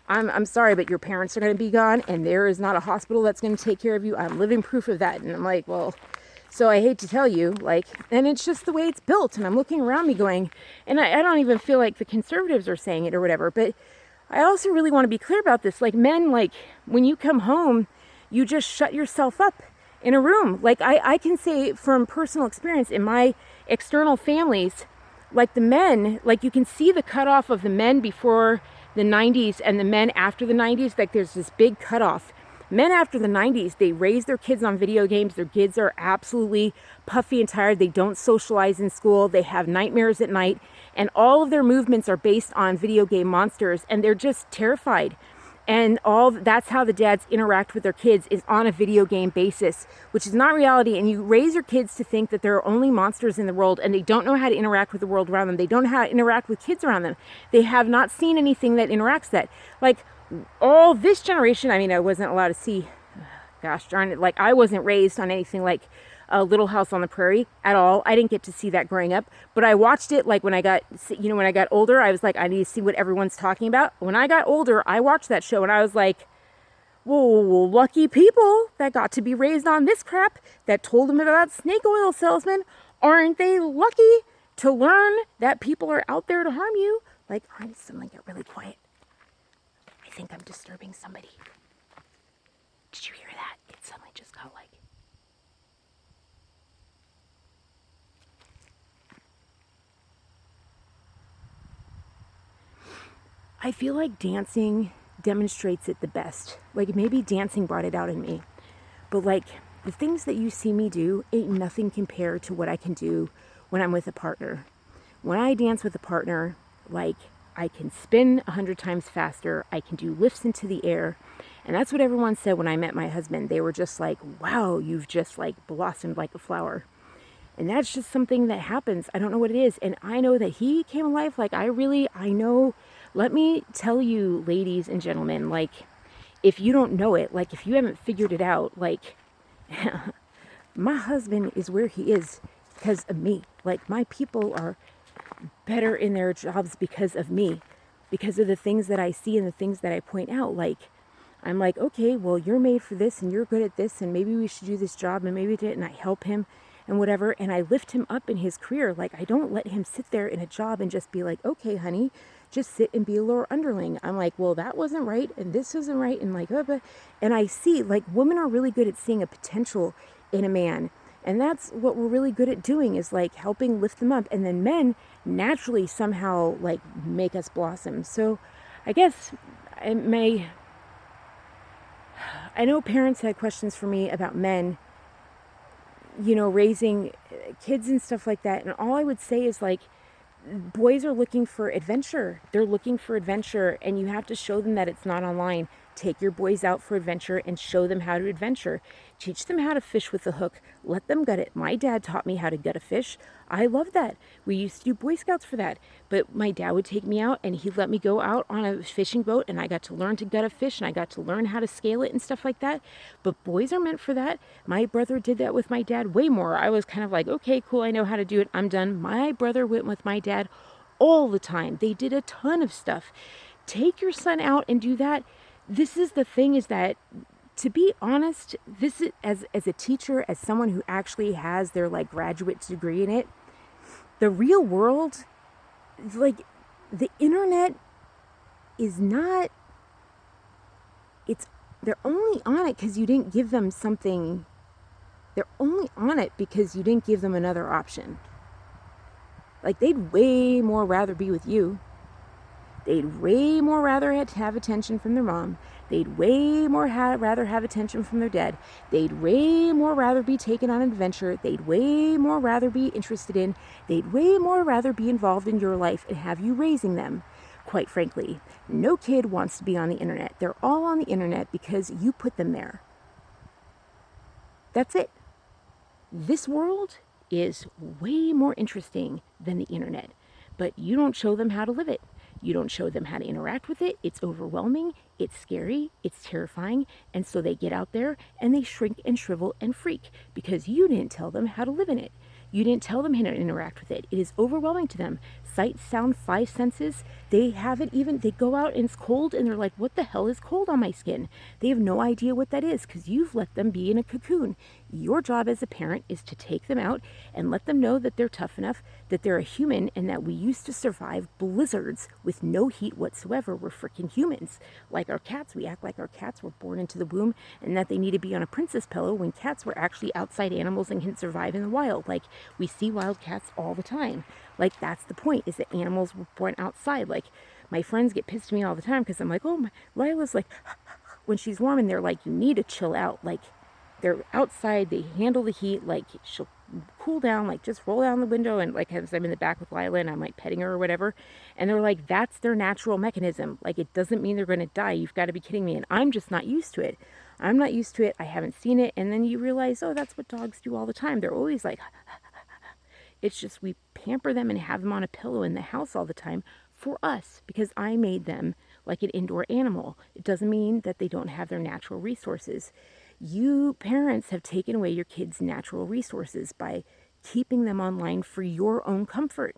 I'm sorry, but your parents are going to be gone and there is not a hospital that's going to take care of you. I'm living proof of that. And I'm like, well, so I hate to tell you, like, and it's just the way it's built. And I'm looking around me going, and I don't even feel like the conservatives are saying it or whatever, but I also really want to be clear about this. Like, men, like, when you come home, you just shut yourself up in a room. Like, I can say from personal experience in my external families, like the men, like you can see the cutoff of the men before the 90s and the men after the 90s. Like, there's this big cutoff. Men after the 90s, they raise their kids on video games. Their kids are absolutely puffy and tired. They don't socialize in school. They have nightmares at night. And all of their movements are based on video game monsters. And they're just terrified. And that's how the dads interact with their kids, is on a video game basis, which is not reality. And you raise your kids to think that there are only monsters in the world, and they don't know how to interact with the world around them. They don't know how to interact with kids around them. They have not seen anything that interacts that. Like, all this generation, I mean, I wasn't allowed to see, gosh darn it, like, I wasn't raised on anything like Little House on the Prairie at all. I didn't get to see that growing up, but I watched it like when I got, when I got older. I was like, I need to see what everyone's talking about. When I got older, I watched that show and I was like, whoa, lucky people that got to be raised on this crap that told them about snake oil salesmen. Aren't they lucky to learn that people are out there to harm you? Like, someone get really quiet. I think I'm disturbing somebody. Did you hear that? It suddenly just got like... I feel like dancing demonstrates it the best. Like, maybe dancing brought it out in me. But like, the things that you see me do ain't nothing compared to what I can do when I'm with a partner. When I dance with a partner, like, I can spin 100 times faster. I can do lifts into the air. And that's what everyone said when I met my husband. They were just like, wow, you've just like blossomed like a flower. And that's just something that happens. I don't know what it is. And I know that he came alive. Like, I know. Let me tell you, ladies and gentlemen, like, if you don't know it, like, if you haven't figured it out, like, my husband is where he is because of me. Like, my people are better in their jobs because of me, because of the things that I see and the things that I point out. Like, I'm like, okay, well, you're made for this and you're good at this and maybe we should do this job and maybe we did, and I help him and whatever, and I lift him up in his career. Like, I don't let him sit there in a job and just be like, okay, honey, just sit and be a lower underling. I'm like, well, that wasn't right and this wasn't right, and like, and I see, like, women are really good at seeing a potential in a man. And that's what we're really good at doing, is like helping lift them up. And then men naturally somehow like make us blossom. So I guess I know parents had questions for me about men, raising kids and stuff like that. And all I would say is, like, boys are looking for adventure. They're looking for adventure, and you have to show them that it's not online. Take your boys out for adventure and show them how to adventure. Teach them how to fish with a hook. Let them gut it. My dad taught me how to gut a fish. I love that. We used to do Boy Scouts for that. But my dad would take me out and he'd let me go out on a fishing boat, and I got to learn to gut a fish and I got to learn how to scale it and stuff like that. But boys are meant for that. My brother did that with my dad way more. I was kind of like, okay, cool, I know how to do it. I'm done. My brother went with my dad all the time. They did a ton of stuff. Take your son out and do that. This is the thing, is that, to be honest, this is, as a teacher, as someone who actually has their like graduate degree in it, the real world, like, the internet is not, they're only on it because you didn't give them something. They're only on it because you didn't give them another option. Like, they'd way more rather be with you. They'd way more rather have attention from their mom. They'd way more rather have attention from their dad. They'd way more rather be taken on an adventure. They'd way more rather be interested in. They'd way more rather be involved in your life and have you raising them. Quite frankly, no kid wants to be on the internet. They're all on the internet because you put them there. That's it. This world is way more interesting than the internet, but you don't show them how to live it. You don't show them how to interact with it. It's overwhelming, it's scary, it's terrifying, and so they get out there and they shrink and shrivel and freak because you didn't tell them how to live in it. You didn't tell them how to interact with it. It is overwhelming to them. Sight, sound, 5 senses, they haven't even, they go out and it's cold and they're like, what the hell is cold on my skin? They have no idea what that is because you've let them be in a cocoon. Your job as a parent is to take them out and let them know that they're tough enough, that they're a human, and that we used to survive blizzards with no heat whatsoever. We're freaking humans. Like our cats, we act like our cats were born into the womb and that they need to be on a princess pillow when cats were actually outside animals and can survive in the wild. Like, we see wild cats all the time. Like, that's the point, is that animals were born outside. Like, my friends get pissed at me all the time because I'm like, oh, Lila's like, when she's warm, and they're like, you need to chill out. Like, they're outside, they handle the heat, like, she'll cool down, like, just roll down the window, and like, as I'm in the back with Lila and I'm like petting her or whatever, and they're like, that's their natural mechanism. Like, it doesn't mean they're going to die. You've got to be kidding me. And I'm just not used to it. I'm not used to it. I haven't seen it. And then you realize, oh, that's what dogs do all the time. They're always like, it's just we pamper them and have them on a pillow in the house all the time for us because I made them like an indoor animal. It doesn't mean that they don't have their natural resources. You parents have taken away your kids' natural resources by keeping them online for your own comfort.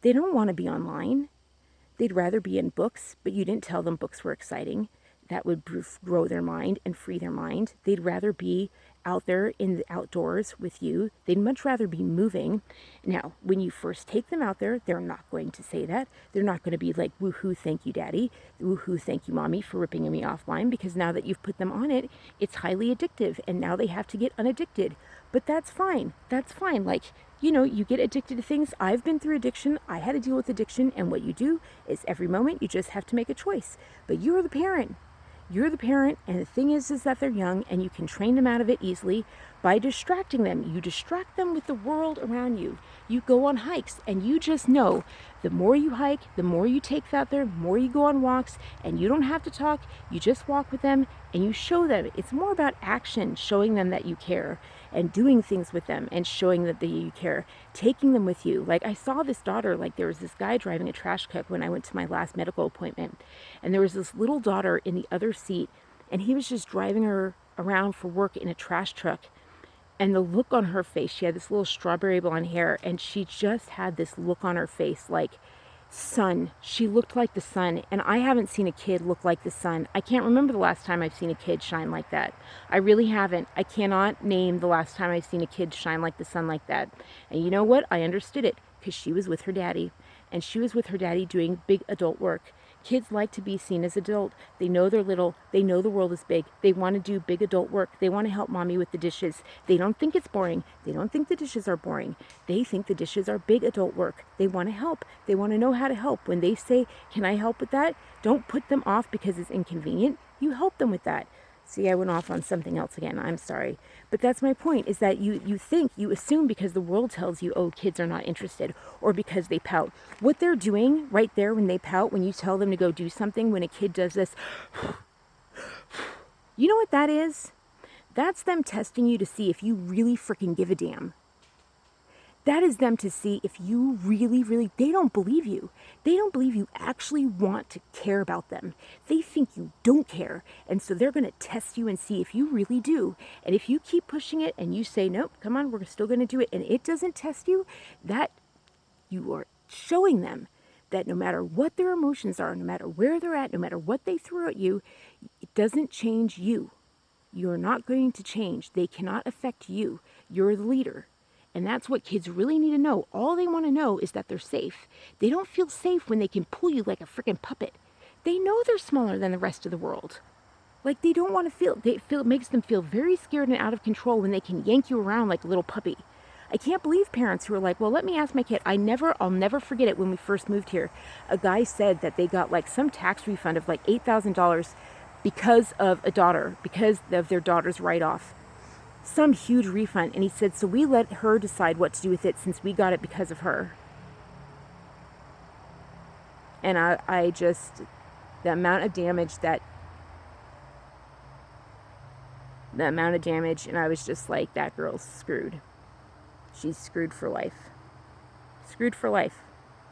They don't want to be online. They'd rather be in books, but you didn't tell them books were exciting. That would grow their mind and free their mind. They'd rather be out there in the outdoors with you. They'd much rather be moving. Now, when you first take them out there, they're not going to say that. They're not going to be like, woohoo, thank you, daddy. Woohoo, thank you, mommy, for ripping me offline, because now that you've put them on it, it's highly addictive, and now they have to get unaddicted. But that's fine. That's fine. Like, you get addicted to things. I've been through addiction. I had to deal with addiction. And what you do is every moment you just have to make a choice. But you're the parent. You're the parent. And the thing is that they're young and you can train them out of it easily by distracting them. You distract them with the world around you. You go on hikes and you just know the more you hike, the more you take out there, the more you go on walks, and you don't have to talk. You just walk with them and you show them. It's more about action, showing them that you care, and doing things with them and showing that you care, taking them with you. Like, I saw this daughter, like there was this guy driving a trash truck when I went to my last medical appointment, and there was this little daughter in the other seat, and he was just driving her around for work in a trash truck. And the look on her face, she had this little strawberry blonde hair, and she just had this look on her face like sun. She looked like the sun, and I haven't seen a kid look like the sun. I can't remember the last time I've seen a kid shine like that. I really haven't. I cannot name the last time I've seen a kid shine like the sun like that. And you know what? I understood it, because she was with her daddy, and she was with her daddy doing big adult work. Kids like to be seen as adult. They know they're little. They know the world is big. They want to do big adult work. They want to help mommy with the dishes. They don't think it's boring. They don't think the dishes are boring. They think the dishes are big adult work. They want to help. They want to know how to help. When they say, can I help with that? Don't put them off because it's inconvenient. You help them with that. See, I went off on something else again. I'm sorry. But that's my point, is that you assume because the world tells you, oh, kids are not interested, or because they pout. What they're doing right there when they pout, when you tell them to go do something, when a kid does this, you know what that is? That's them testing you to see if you really freaking give a damn. That is them to see if you really, they don't believe you. They don't believe you actually want to care about them. They think you don't care. And so they're going to test you and see if you really do. And if you keep pushing it and you say, nope, come on, we're still going to do it, and it doesn't test you, that you are showing them that no matter what their emotions are, no matter where they're at, no matter what they throw at you, it doesn't change you. You're not going to change. They cannot affect you. You're the leader. And that's what kids really need to know. All they want to know is that they're safe. They don't feel safe when they can pull you like a freaking puppet. They know they're smaller than the rest of the world. Like, they don't want to feel, it makes them feel very scared and out of control when they can yank you around like a little puppy. I can't believe parents who are like, well, let me ask my kid. I'll never forget it. When we first moved here, a guy said that they got like some tax refund of like $8,000 because of a daughter, because of their daughter's write-off. Some huge refund. And he said, so we let her decide what to do with it since we got it because of her. And I just, the amount of damage, and I was just like, that girl's screwed. She's screwed for life. Screwed for life.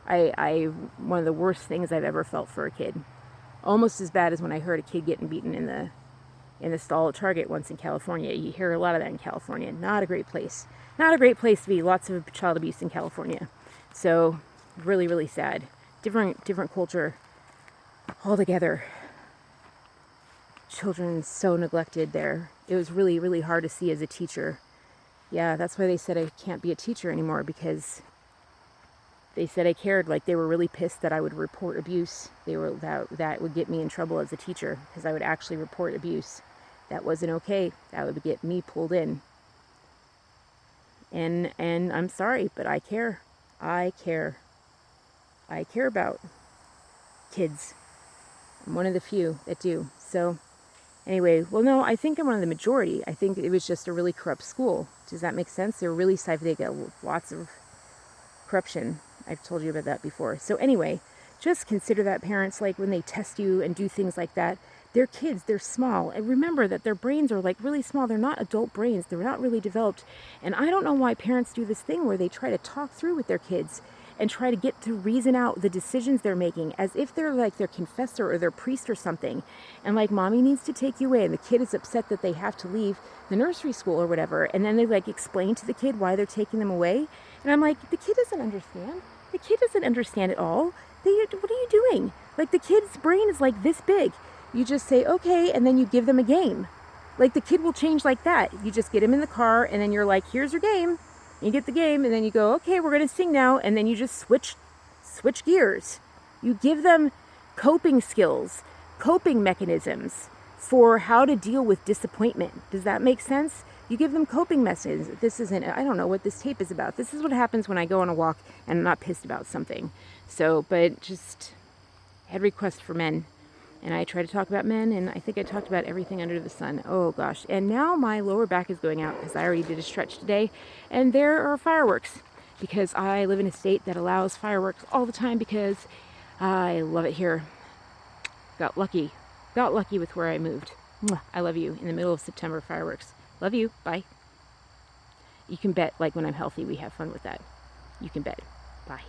One of the worst things I've ever felt for a kid. Almost as bad as when I heard a kid getting beaten in the stall at Target once in California. You hear a lot of that in California. Not a great place. Not a great place to be. Lots of child abuse in California. So, really, really sad. Different culture altogether. Children so neglected there. It was really, really hard to see as a teacher. Yeah, that's why they said I can't be a teacher anymore, because they said I cared. Like, they were really pissed that I would report abuse. That would get me in trouble as a teacher, because I would actually report abuse. That wasn't okay. That would get me pulled in. And I'm sorry, but I care. I care about kids. I'm one of the few that do. So anyway, well, no, I think I'm one of the majority. I think it was just a really corrupt school. Does that make sense? They were really they got lots of corruption. I've told you about that before. So anyway, just consider that, parents, like when they test you and do things like that, they're kids, they're small. And remember that their brains are like really small. They're not adult brains. They're not really developed. And I don't know why parents do this thing where they try to talk through with their kids and try to get to reason out the decisions they're making as if they're like their confessor or their priest or something. And like, mommy needs to take you away, and the kid is upset that they have to leave the nursery school or whatever. And then they like explain to the kid why they're taking them away. And I'm like, the kid doesn't understand. The kid doesn't understand at all. What are you doing? Like, the kid's brain is like this big. You just say, okay, and then you give them a game. Like, the kid will change like that. You just get him in the car, and then you're like, here's your game. You get the game, and then you go, okay, we're going to sing now. And then you just switch gears. You give them coping skills, coping mechanisms for how to deal with disappointment. Does that make sense? You give them coping methods. This isn't, I don't know what this tape is about. This is what happens when I go on a walk and I'm not pissed about something. So, but just head request for men. And I try to talk about men, and I think I talked about everything under the sun. Oh gosh. And now my lower back is going out because I already did a stretch today. And there are fireworks because I live in a state that allows fireworks all the time because I love it here. Got lucky with where I moved. Mwah. I love you. In the middle of September, fireworks. Love you. Bye. You can bet, like, when I'm healthy, we have fun with that. You can bet. Bye.